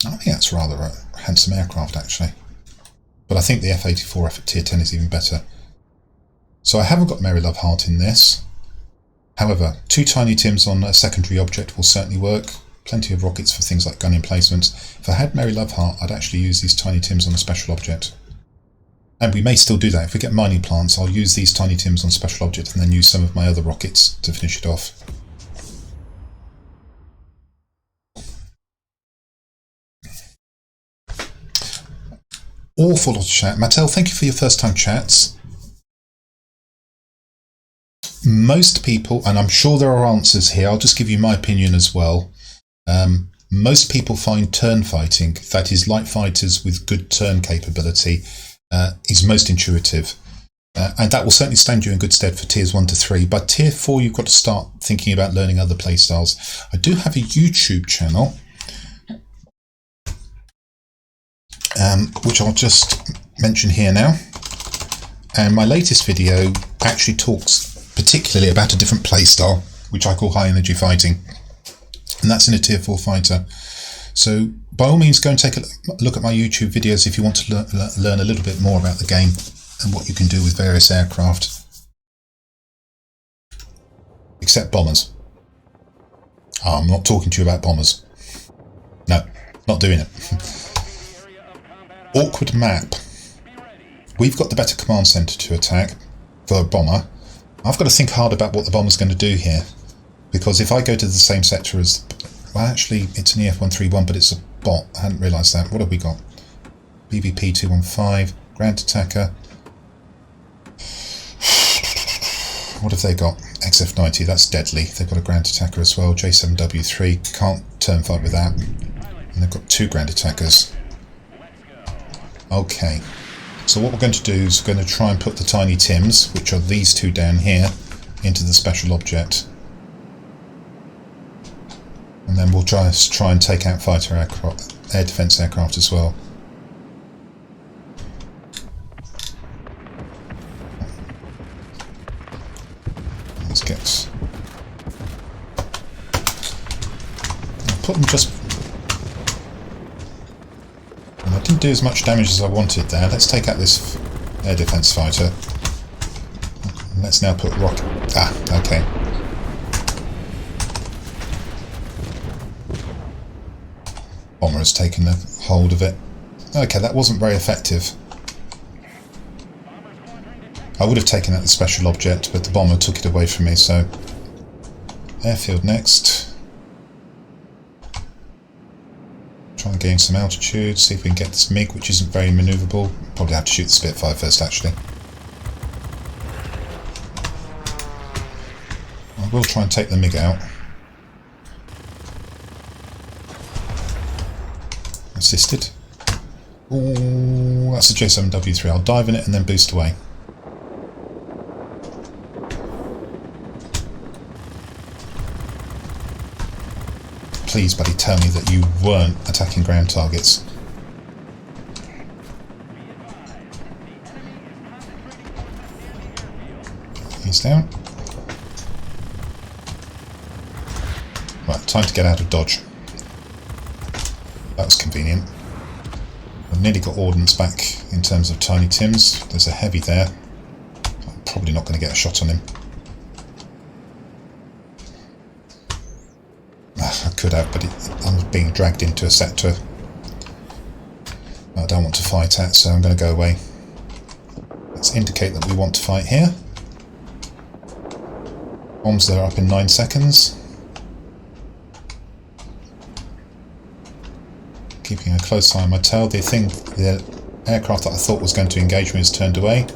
I think that's rather a handsome aircraft actually. But I think the F-84F at Tier 10 is even better. So I haven't got Mary Love Heart in this. However, 2 Tiny Tims on a secondary object will certainly work. Plenty of rockets for things like gun emplacements. If I had Mary Love Heart, I'd actually use these Tiny Tims on a special object. And we may still do that. If we get mining plants, I'll use these Tiny Tims on special object and then use some of my other rockets to finish it off. Awful lot of chat. Mattel, thank you for your first time chats. Most people, and I'm sure there are answers here, I'll just give you my opinion as well. Most people find turn fighting, that is light fighters with good turn capability, is most intuitive. And that will certainly stand you in good stead for tiers 1 to 3. But tier 4 you've got to start thinking about learning other playstyles. I do have a YouTube channel, which I'll just mention here now. And my latest video actually talks particularly about a different playstyle, which I call high energy fighting. And that's in a tier 4 fighter. So by all means go and take a look at my YouTube videos if you want to learn a little bit more about the game and what you can do with various aircraft. Except bombers. Oh, I'm not talking to you about bombers. No, not doing it. Awkward map. We've got the better command centre to attack for a bomber. I've got to think hard about what the bomber's going to do here. Because if I go to the same sector as... Well, actually, it's an EF-131, but it's a bot. I hadn't realised that. What have we got? BVP-215, Ground Attacker. What have they got? XF-90, that's deadly. They've got a Ground Attacker as well. J7W3, can't turn fight with that. And they've got 2 Ground Attackers. Okay. So what we're going to do is we're going to try and put the Tiny Tims, which are these 2 down here, into the special object. And then we'll try and take out fighter aircraft, air defence aircraft as well. Let's get... I'll put them just... And I didn't do as much damage as I wanted there. Let's take out this air defence fighter. And let's now put rocket... Ah, okay. Bomber has taken a hold of it. Okay, that wasn't very effective. I would have taken out the special object, but the bomber took it away from me, so... Airfield next. Try and gain some altitude, see if we can get this MiG, which isn't very manoeuvrable. Probably have to shoot the Spitfire first, actually. I will try and take the MiG out. Assisted. Ooh, that's a J7W3. I'll dive in it and then boost away. Please, buddy, tell me that you weren't attacking ground targets. He's down. Right, time to get out of dodge. That was convenient. I've nearly got ordnance back in terms of Tiny Tims. There's a heavy there. I'm probably not going to get a shot on him. I could have, but I'm being dragged into a sector I don't want to fight at, so I'm going to go away. Let's indicate that we want to fight here. Bombs there up in 9 seconds. Keeping a close eye on my tail. The aircraft that I thought was going to engage me has turned away.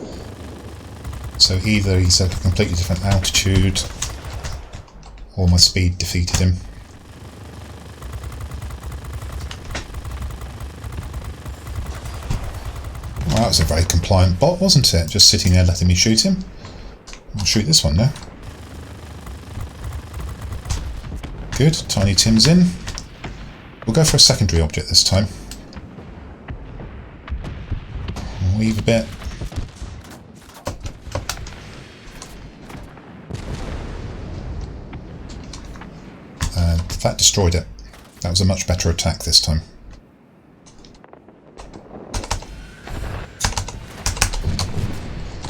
So either he's at a completely different altitude or my speed defeated him. That was a very compliant bot, wasn't it? Just sitting there letting me shoot him. I'll shoot this one now. Good, Tiny Tim's in. We'll go for a secondary object this time. Weave a bit. And that destroyed it. That was a much better attack this time.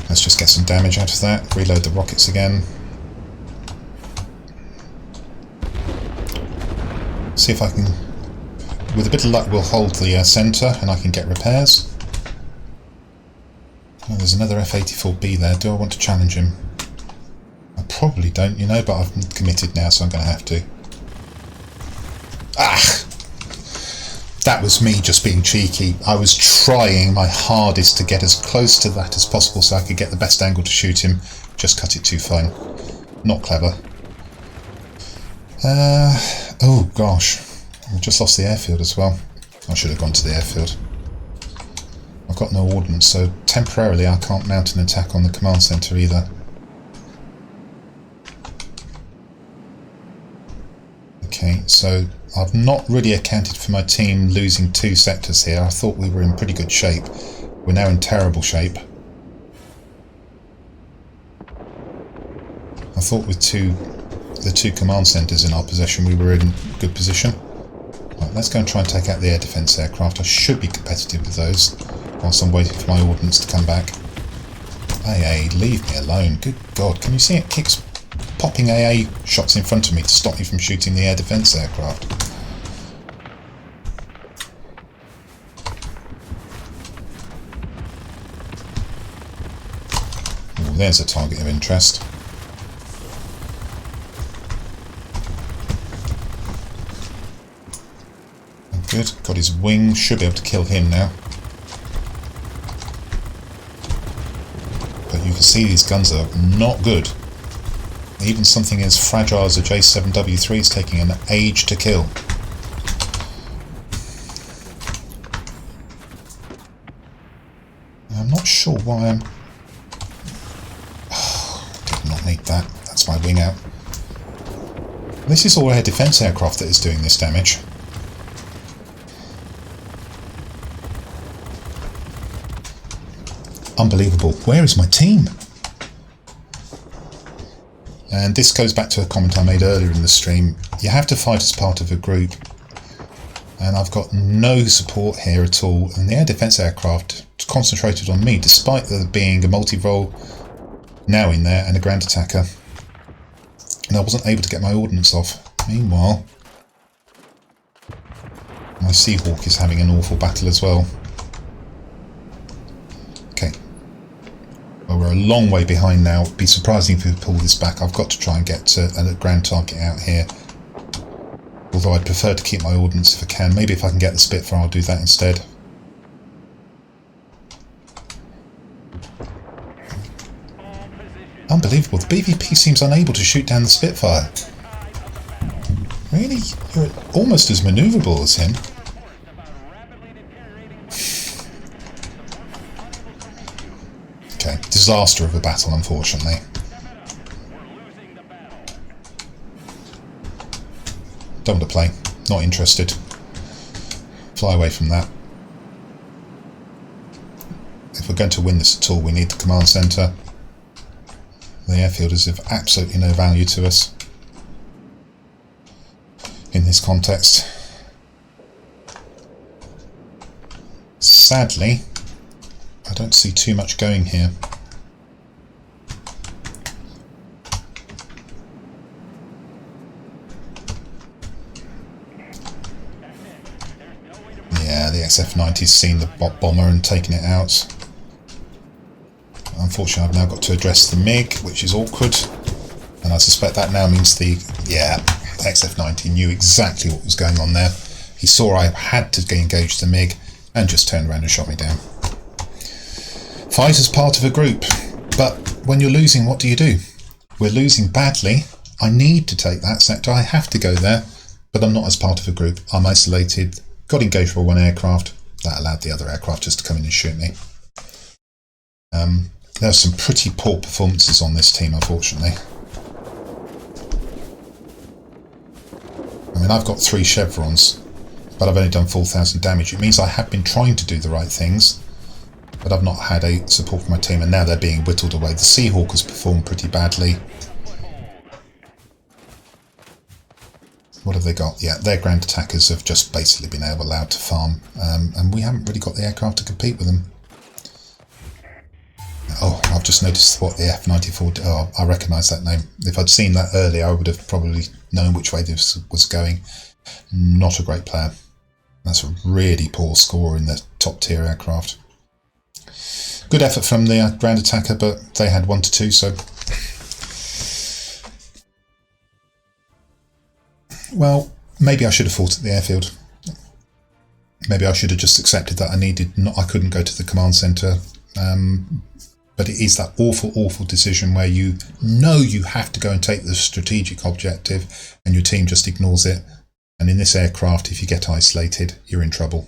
Let's just get some damage out of that. Reload the rockets again. See if I can, with a bit of luck, we'll hold the centre and I can get repairs. Oh, there's another F-84B there. Do I want to challenge him? I probably don't, you know, but I've committed now, so I'm going to have to. Ah! That was me just being cheeky. I was trying my hardest to get as close to that as possible so I could get the best angle to shoot him. Just cut it too fine. Not clever. Oh gosh. I just lost the airfield as well. I should have gone to the airfield. I've got no ordnance, so temporarily I can't mount an attack on the command centre either. Okay, so I've not really accounted for my team losing 2 sectors here. I thought we were in pretty good shape. We're now in terrible shape. I thought with the two command centres in our possession we were in good position. Right, let's go and try and take out the air defence aircraft. I should be competitive with those whilst I'm waiting for my ordnance to come back. AA, leave me alone. Good God, can you see it keeps popping AA shots in front of me to stop me from shooting the air defence aircraft? Ooh, there's a target of interest. Good, got his wing, should be able to kill him now. But you can see these guns are not good. Even something as fragile as a J7W3 is taking an age to kill. I'm not sure why I'm... Oh, did not need that. That's my wing out. This is all air defence aircraft that is doing this damage. Unbelievable. Where is my team? And this goes back to a comment I made earlier in the stream. You have to fight as part of a group. And I've got no support here at all. And the air defence aircraft concentrated on me, despite there being a multi-role now in there and a ground attacker. And I wasn't able to get my ordnance off. Meanwhile, my Seahawk is having an awful battle as well. Okay. Well, we're a long way behind now. It'd be surprising if we pull this back. I've got to try and get a ground target out here. Although I'd prefer to keep my ordnance if I can. Maybe if I can get the Spitfire, I'll do that instead. Unbelievable. The BVP seems unable to shoot down the Spitfire. Really? You're almost as manoeuvrable as him. Okay, disaster of a battle, unfortunately. Don't want to play. Not interested. Fly away from that. If we're going to win this at all, we need the command centre. The airfield is of absolutely no value to us in this context. Sadly, I don't see too much going here. Yeah, the XF-90's seen the bomber and taken it out. Unfortunately, I've now got to address the MiG, which is awkward. And I suspect that now means the XF-90 knew exactly what was going on there. He saw I had to engage the MiG and just turned around and shot me down. Fight as part of a group, but when you're losing, what do? We're losing badly. I need to take that sector. I have to go there, but I'm not as part of a group. I'm isolated, got engaged for one aircraft. That allowed the other aircraft just to come in and shoot me. There are some pretty poor performances on this team, unfortunately. I mean, I've got 3 chevrons, but I've only done 4,000 damage. It means I have been trying to do the right things, but I've not had a support from my team, and now they're being whittled away. The Seahawk has performed pretty badly. What have they got? Yeah, their ground attackers have just basically been allowed to farm, and we haven't really got the aircraft to compete with them. Oh, I've just noticed what the F-94 did. Oh, I recognise that name. If I'd seen that earlier, I would have probably known which way this was going. Not a great player. That's a really poor score in the top tier aircraft. Good effort from the ground attacker, but they had 1 to 2, so... Well, maybe I should have fought at the airfield. Maybe I should have just accepted that I couldn't go to the command centre. But it is that awful, awful decision where you know you have to go and take the strategic objective and your team just ignores it. And in this aircraft, if you get isolated, you're in trouble.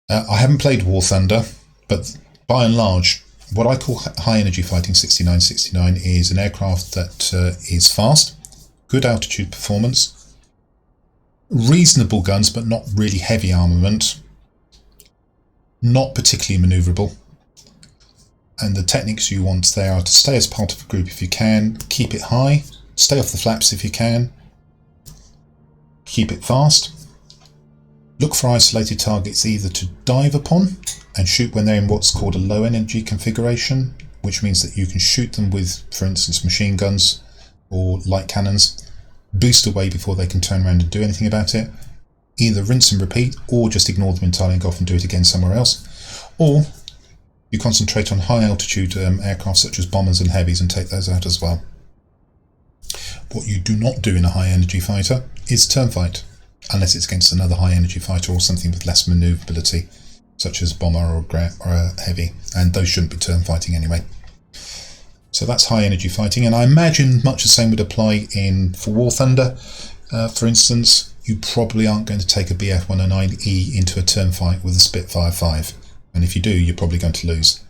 I haven't played War Thunder, but by and large, what I call high energy fighting 6969 is an aircraft that is fast, good altitude performance, reasonable guns, but not really heavy armament, not particularly manoeuvrable, and the techniques you want there are to stay as part of a group if you can, keep it high, stay off the flaps if you can, keep it fast, look for isolated targets either to dive upon and shoot when they're in what's called a low energy configuration, which means that you can shoot them with, for instance, machine guns or light cannons, boost away before they can turn around and do anything about it. Either rinse and repeat, or just ignore them entirely and go off and do it again somewhere else. Or you concentrate on high altitude aircraft such as bombers and heavies and take those out as well. What you do not do in a high energy fighter is turn fight, unless it's against another high energy fighter or something with less manoeuvrability, such as bomber or a heavy, and those shouldn't be turn fighting anyway. So that's high energy fighting, and I imagine much the same would apply for War Thunder. For instance, you probably aren't going to take a BF-109E into a turn fight with a Spitfire 5, and if you do, you're probably going to lose.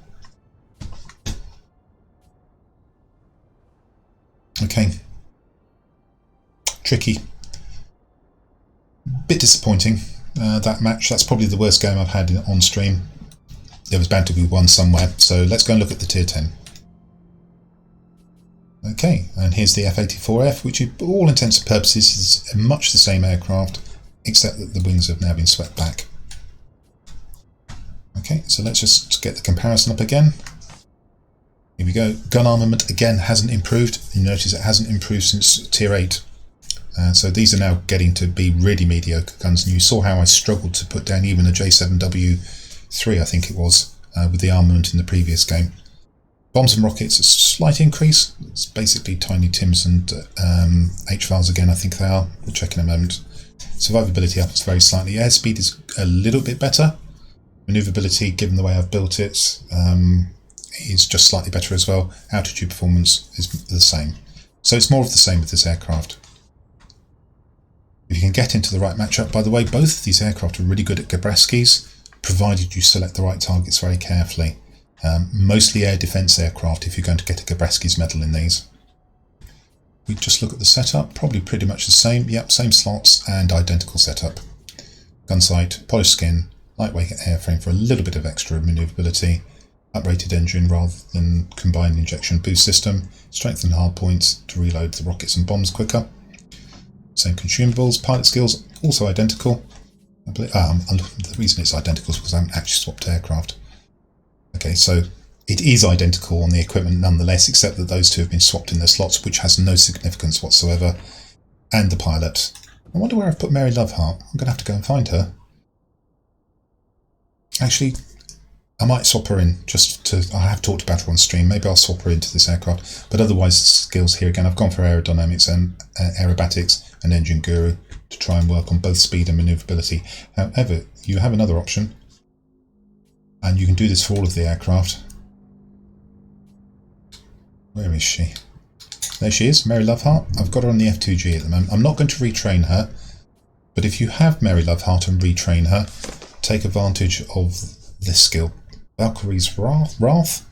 Okay. Tricky. Bit disappointing, that match. That's probably the worst game I've had on stream. There was bound to be one somewhere, so let's go and look at the tier 10. Okay, and here's the F-84F, which for all intents and purposes is much the same aircraft, except that the wings have now been swept back. Okay, so let's just get the comparison up again. Here we go. Gun armament again hasn't improved. You notice it hasn't improved since tier 8. So these are now getting to be really mediocre guns, and you saw how I struggled to put down even a J7W3, I think it was, with the armament in the previous game. Bombs and rockets, a slight increase. It's basically Tiny Tims and H-files again, I think they are. We'll check in a moment. Survivability up very slightly. Airspeed is a little bit better. Manoeuvrability, given the way I've built it, is just slightly better as well. Altitude performance is the same. So it's more of the same with this aircraft. If you can get into the right matchup, by the way, both of these aircraft are really good at Gabreskis, provided you select the right targets very carefully. Mostly air defence aircraft if you're going to get a Gabreskis medal in these. We just look at the setup, probably pretty much the same. Yep, same slots and identical setup. Gun sight, polished skin, lightweight airframe for a little bit of extra manoeuvrability, uprated engine rather than combined injection boost system, strengthened hard points to reload the rockets and bombs quicker. Same consumables, pilot skills also identical. The reason it's identical is because I haven't actually swapped aircraft. Okay, so it is identical on the equipment nonetheless, except that those two have been swapped in their slots, which has no significance whatsoever. And the pilot. I wonder where I've put Mary Loveheart. I'm going to have to go and find her. Actually, I might swap her in, I have talked about her on stream, maybe I'll swap her into this aircraft. But otherwise, skills here again, I've gone for aerodynamics and aerobatics and engine guru to try and work on both speed and manoeuvrability. However, you have another option, and you can do this for all of the aircraft. Where is she? There she is, Mary Loveheart. I've got her on the F2G at the moment. I'm not going to retrain her, but if you have Mary Loveheart and retrain her, take advantage of this skill. Valkyrie's Wrath.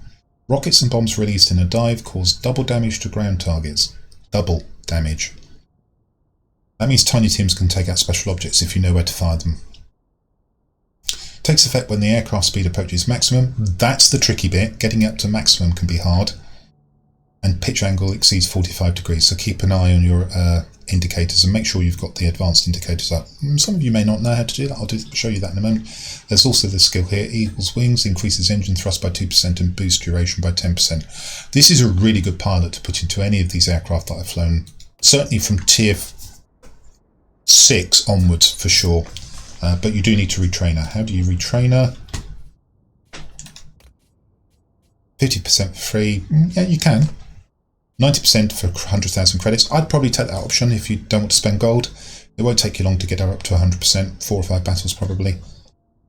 Rockets and bombs released in a dive cause double damage to ground targets. Double damage. That means Tiny Tims can take out special objects if you know where to fire them. Takes effect when the aircraft speed approaches maximum. That's the tricky bit. Getting up to maximum can be hard. And pitch angle exceeds 45 degrees, so keep an eye on your indicators and make sure you've got the advanced indicators up. Some of you may not know how to do that. I'll show you that in a moment. There's also this skill here, Eagle's Wings, increases engine thrust by 2% and boosts duration by 10%. This is a really good pilot to put into any of these aircraft that I've flown, certainly from tier 6 onwards for sure. But you do need to retrain her. How do you retrain her? 50% for free. Yeah, you can. 90% for 100,000 credits. I'd probably take that option if you don't want to spend gold. It won't take you long to get her up to 100%, 4 or 5 battles probably.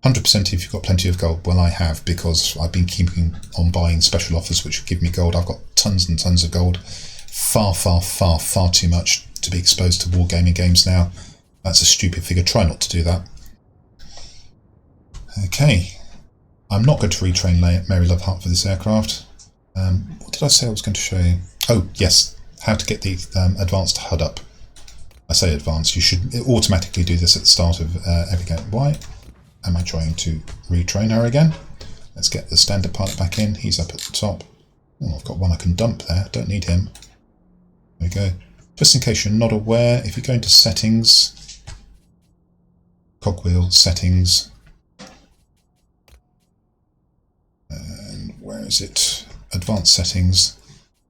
100% if you've got plenty of gold. Well, I have, because I've been keeping on buying special offers which give me gold. I've got tons and tons of gold. Far too much to be exposed to wargaming games now. That's a stupid figure. Try not to do that. Okay. I'm not going to retrain Mary Lovehart for this aircraft. What did I say I was going to show you? Oh, yes, how to get the advanced HUD up. I say advanced, you should automatically do this at the start of every game. Why am I trying to retrain her again? Let's get the standard pilot back in. He's up at the top. Oh, I've got one I can dump there. Don't need him. There we go. Just in case you're not aware, if you go into settings, cogwheel settings, and where is it? Advanced settings.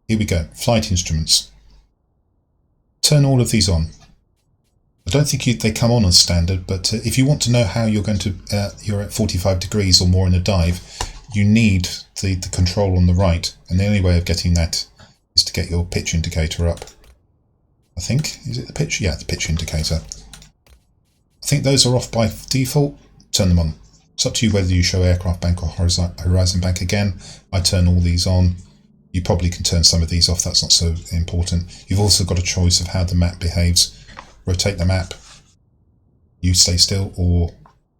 Here we go. Flight instruments. Turn all of these on. I don't think they come on as standard, but if you want to know how you're going to, you're at 45 degrees or more in a dive, you need the control on the right, and the only way of getting that is to get your pitch indicator up. I think, is it the pitch? Yeah, the pitch indicator. I think those are off by default. Turn them on. It's up to you whether you show aircraft bank or horizon bank again. I turn all these on. You probably can turn some of these off, that's not so important. You've also got a choice of how the map behaves. Rotate the map, you stay still, or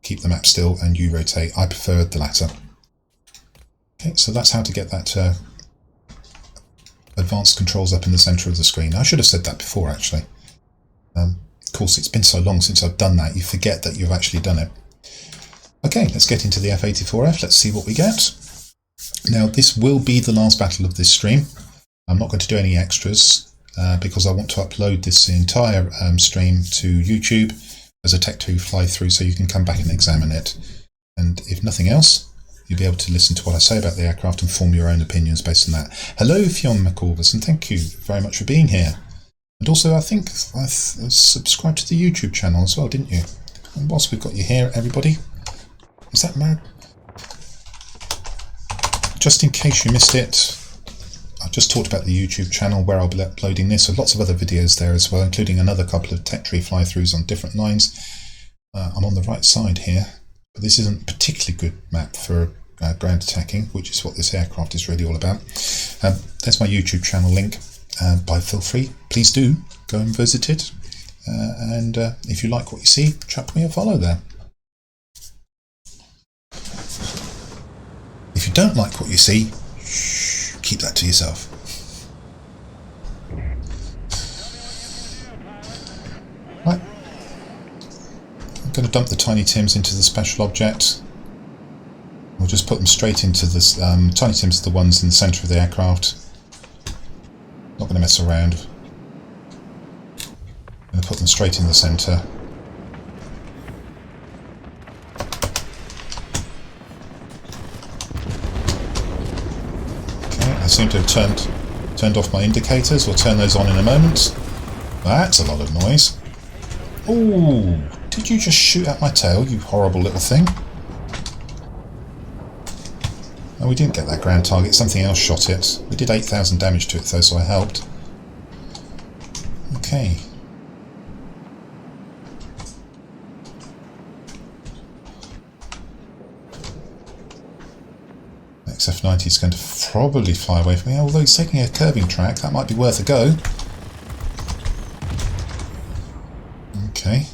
keep the map still and you rotate. I prefer the latter. Okay, so that's how to get that advanced controls up in the centre of the screen. I should have said that before actually. Of course, it's been so long since I've done that, you forget that you've actually done it. Okay, let's get into the F-84F. Let's see what we get. Now, this will be the last battle of this stream. I'm not going to do any extras because I want to upload this entire stream to YouTube as a Tech 2 fly-through so you can come back and examine it. And if nothing else, you'll be able to listen to what I say about the aircraft and form your own opinions based on that. Hello, Fionn McCorvus, and thank you very much for being here. And also, I think I subscribed to the YouTube channel as well, didn't you? And whilst we've got you here, everybody, is that mad? Just in case you missed it, I just talked about the YouTube channel where I'll be uploading this, with lots of other videos there as well, including another couple of tech tree fly-throughs on different lines. I'm on the right side here, but this isn't a particularly good map for ground attacking, which is what this aircraft is really all about. There's my YouTube channel link. Feel free, please do go and visit it. And if you like what you see, chuck me a follow there. If you don't like what you see, shh, keep that to yourself. Right. I'm going to dump the Tiny Tims into the special object. We'll just put them straight into this. Tiny Tims are the ones in the centre of the aircraft. Not going to mess around. I'm going to put them straight in the centre. I seem to have turned off my indicators. We'll turn those on in a moment. That's a lot of noise. Ooh, did you just shoot at my tail, you horrible little thing? No, we didn't get that ground target. Something else shot it. We did 8,000 damage to it though, so I helped. Okay. XF-90 is going to probably fly away from me, although he's taking a curving track. That might be worth a go. Okay.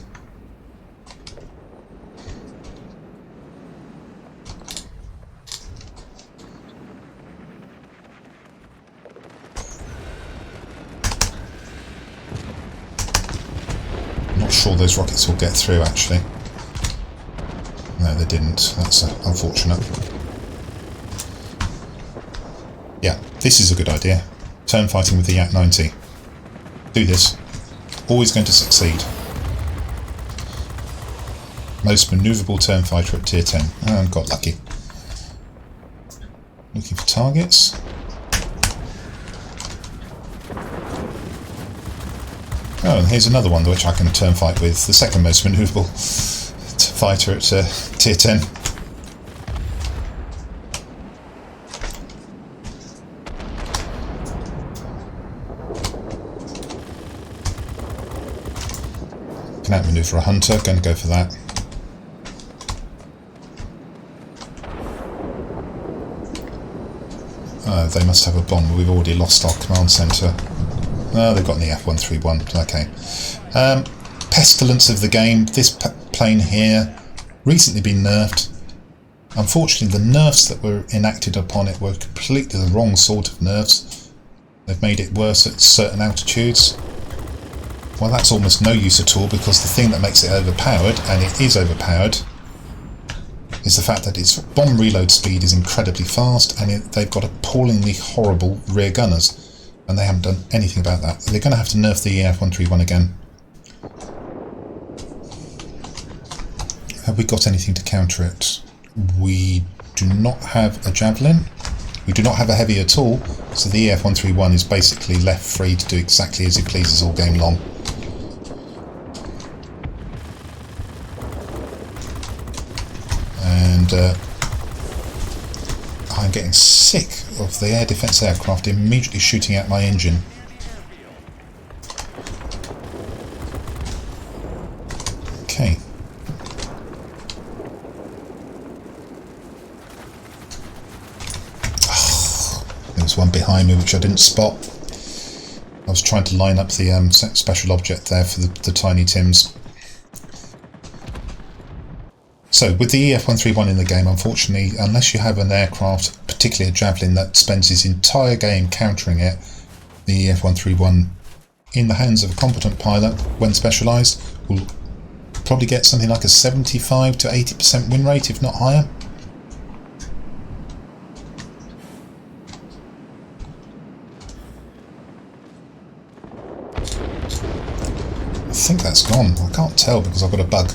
Not sure those rockets will get through, actually. No, they didn't. That's unfortunate. Yeah, this is a good idea. Turn fighting with the Yak-90. Do this. Always going to succeed. Most manoeuvrable turn fighter at tier 10. Oh, got lucky. Looking for targets. Oh, and here's another one which I can turn fight with. The second most manoeuvrable fighter at tier 10. Can outmaneuver a hunter. Going to go for that. They must have a bomb. We've already lost our command centre. Oh, they've got the F-131. Okay. Pestilence of the game. This plane here recently been nerfed. Unfortunately, the nerfs that were enacted upon it were completely the wrong sort of nerfs. They've made it worse at certain altitudes. Well, that's almost no use at all, because the thing that makes it overpowered, and it is overpowered, is the fact that its bomb reload speed is incredibly fast, and they've got appallingly horrible rear gunners, and they haven't done anything about that. They're going to have to nerf the F-131 again. Have we got anything to counter it? We do not have a javelin. We do not have a heavy at all, so the F-131 is basically left free to do exactly as it pleases all game long. And I'm getting sick of the air defence aircraft immediately shooting at my engine. Okay. There was one behind me which I didn't spot. I was trying to line up the special object there for the Tiny Tims. So with the F-131 in the game, unfortunately, unless you have an aircraft, particularly a Javelin, that spends its entire game countering it, the F-131 in the hands of a competent pilot, when specialised, will probably get something like a 75 to 80% win rate, if not higher. I think that's gone. I can't tell because I've got a bug.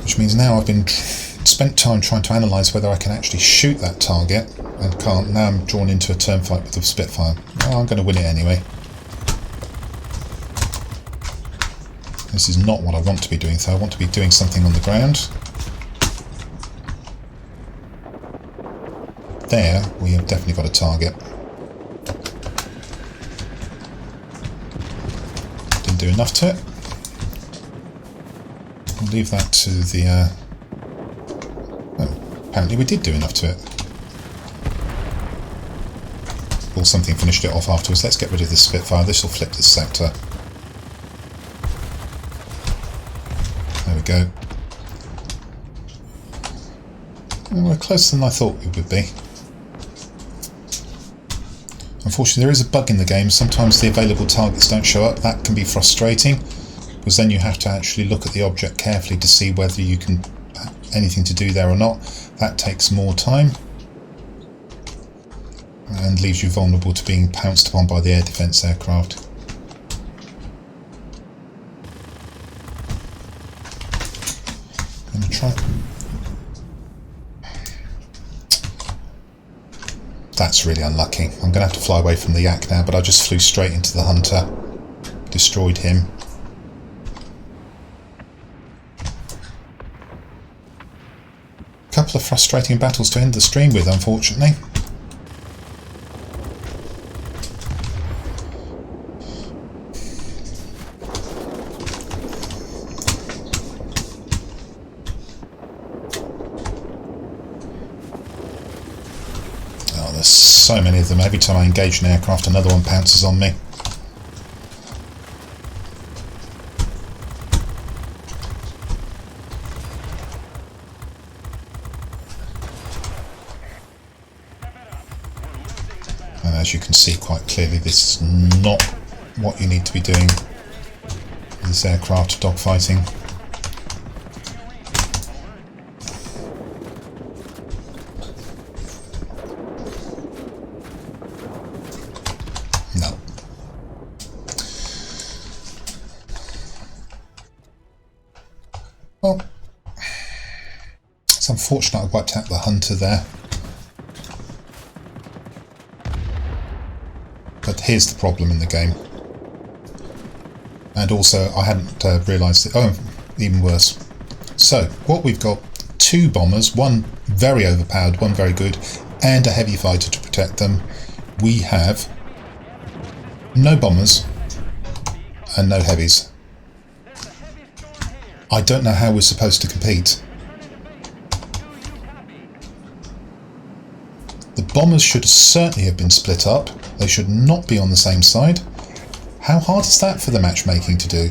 Which means now I've been spent time trying to analyse whether I can actually shoot that target, and can't. Now I'm drawn into a turn fight with the Spitfire. Oh, I'm going to win it anyway. This is not what I want to be doing, so I want to be doing something on the ground. There, we have definitely got a target. Didn't do enough to it. I'll leave that to the... oh, apparently we did do enough to it. Or something finished it off afterwards. Let's get rid of this Spitfire. This will flip this sector. There we go. Well, we're closer than I thought we would be. Unfortunately, there is a bug in the game. Sometimes the available targets don't show up. That can be frustrating, because then you have to actually look at the object carefully to see whether you can anything to do there or not. That takes more time and leaves you vulnerable to being pounced upon by the air defence aircraft. I'm going to try. That's really unlucky. I'm going to have to fly away from the Yak now, but I just flew straight into the Hunter, destroyed him. Couple of frustrating battles to end the stream with, unfortunately. Oh, there's so many of them. Every time I engage an aircraft, another one pounces on me. As you can see quite clearly, this is not what you need to be doing. this aircraft dogfighting. No. Well, it's unfortunate I wiped out the hunter there. But here's the problem in the game. And also, I hadn't realised it. Oh, even worse. So, what we've got, 2 bombers, one very overpowered, one very good, and a heavy fighter to protect them. We have no bombers and no heavies. I don't know how we're supposed to compete. The bombers should certainly have been split up. They should not be on the same side. How hard is that for the matchmaking to do?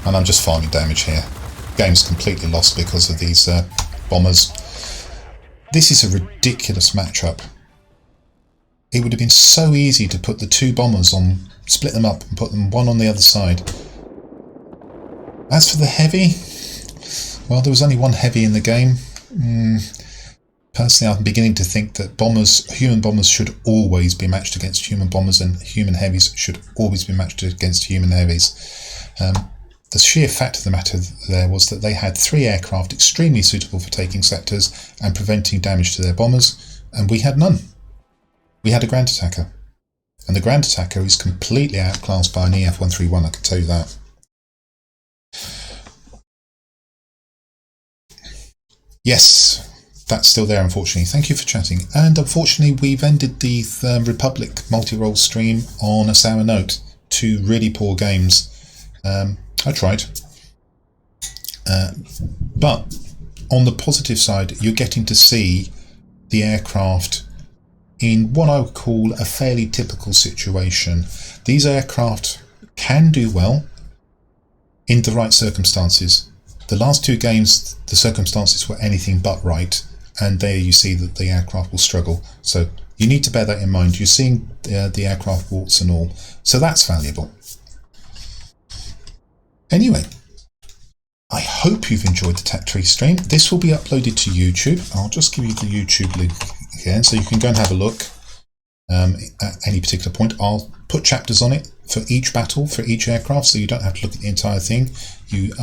And I'm just farming damage here. Game's completely lost because of these bombers. This is a ridiculous matchup. It would have been so easy to put the 2 bombers on, split them up and put them one on the other side. As for the heavy, well, there was only one heavy in the game. Personally, I'm beginning to think that human bombers should always be matched against human bombers, and human heavies should always be matched against human heavies. The sheer fact of the matter there was that they had 3 aircraft extremely suitable for taking sectors and preventing damage to their bombers, and we had none. We had a ground attacker, and the ground attacker is completely outclassed by an EF-131, I can tell you that. Yes, that's still there, unfortunately. Thank you for chatting. And unfortunately, we've ended the Republic Multirole stream on a sour note. 2 really poor games. I tried. But on the positive side, you're getting to see the aircraft in what I would call a fairly typical situation. These aircraft can do well in the right circumstances. The last 2 games, the circumstances were anything but right, and there you see that the aircraft will struggle. So you need to bear that in mind. You're seeing the aircraft warts and all, so that's valuable. Anyway, I hope you've enjoyed the Tech Tree stream. This will be uploaded to YouTube. I'll just give you the YouTube link again, so you can go and have a look at any particular point. I'll put chapters on it for each battle, for each aircraft, so you don't have to look at the entire thing. You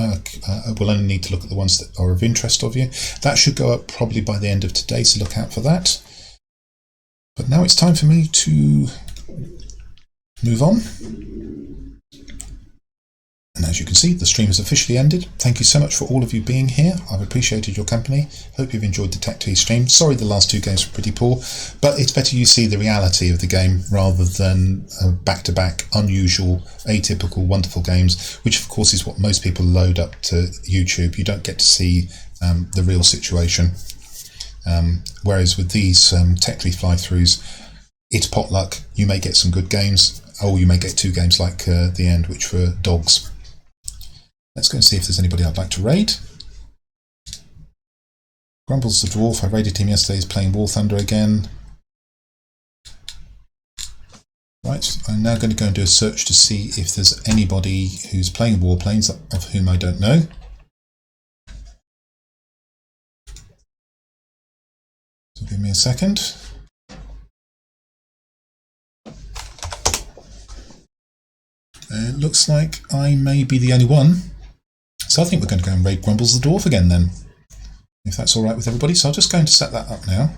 will only need to look at the ones that are of interest of you. That should go up probably by the end of today, so look out for that. But now it's time for me to move on. And as you can see, the stream has officially ended. Thank you so much for all of you being here. I've appreciated your company. Hope you've enjoyed the Tech Tea stream. Sorry the last 2 games were pretty poor, but it's better you see the reality of the game rather than back-to-back, unusual, atypical, wonderful games, which of course is what most people load up to YouTube. You don't get to see the real situation. Whereas with these Tech Tree fly-throughs, it's potluck. You may get some good games, or you may get 2 games like the end, which were dogs. Let's go and see if there's anybody I'd like to raid. Grumbles the Dwarf, I raided him yesterday, he's playing War Thunder again. Right, I'm now going to go and do a search to see if there's anybody who's playing Warplanes of whom I don't know. So give me a second. It looks like I may be the only one. So I think we're going to go and raid Grumbles the Dwarf again then, if that's alright with everybody. So I'll just go and set that up now.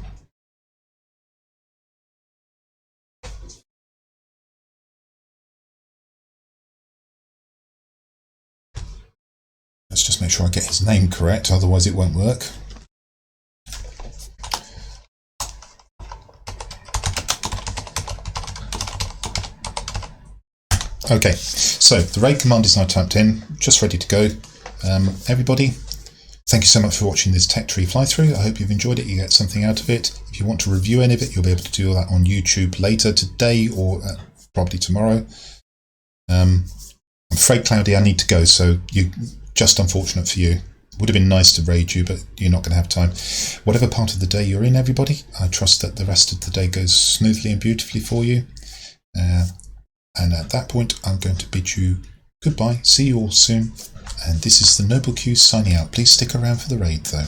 Let's just make sure I get his name correct, otherwise it won't work. Okay, so the raid command is now typed in, just ready to go. Everybody, thank you so much for watching this Tech Tree fly-through. I hope you've enjoyed it, you get something out of it. If you want to review any of it, you'll be able to do that on YouTube later today or probably tomorrow. I'm afraid, Claudia, I need to go, so just unfortunate for you. Would have been nice to raid you, but you're not going to have time. Whatever part of the day you're in, everybody, I trust that the rest of the day goes smoothly and beautifully for you. And at that point, I'm going to bid you goodbye. See you all soon. And this is the Noble Q signing out. Please stick around for the raid, though.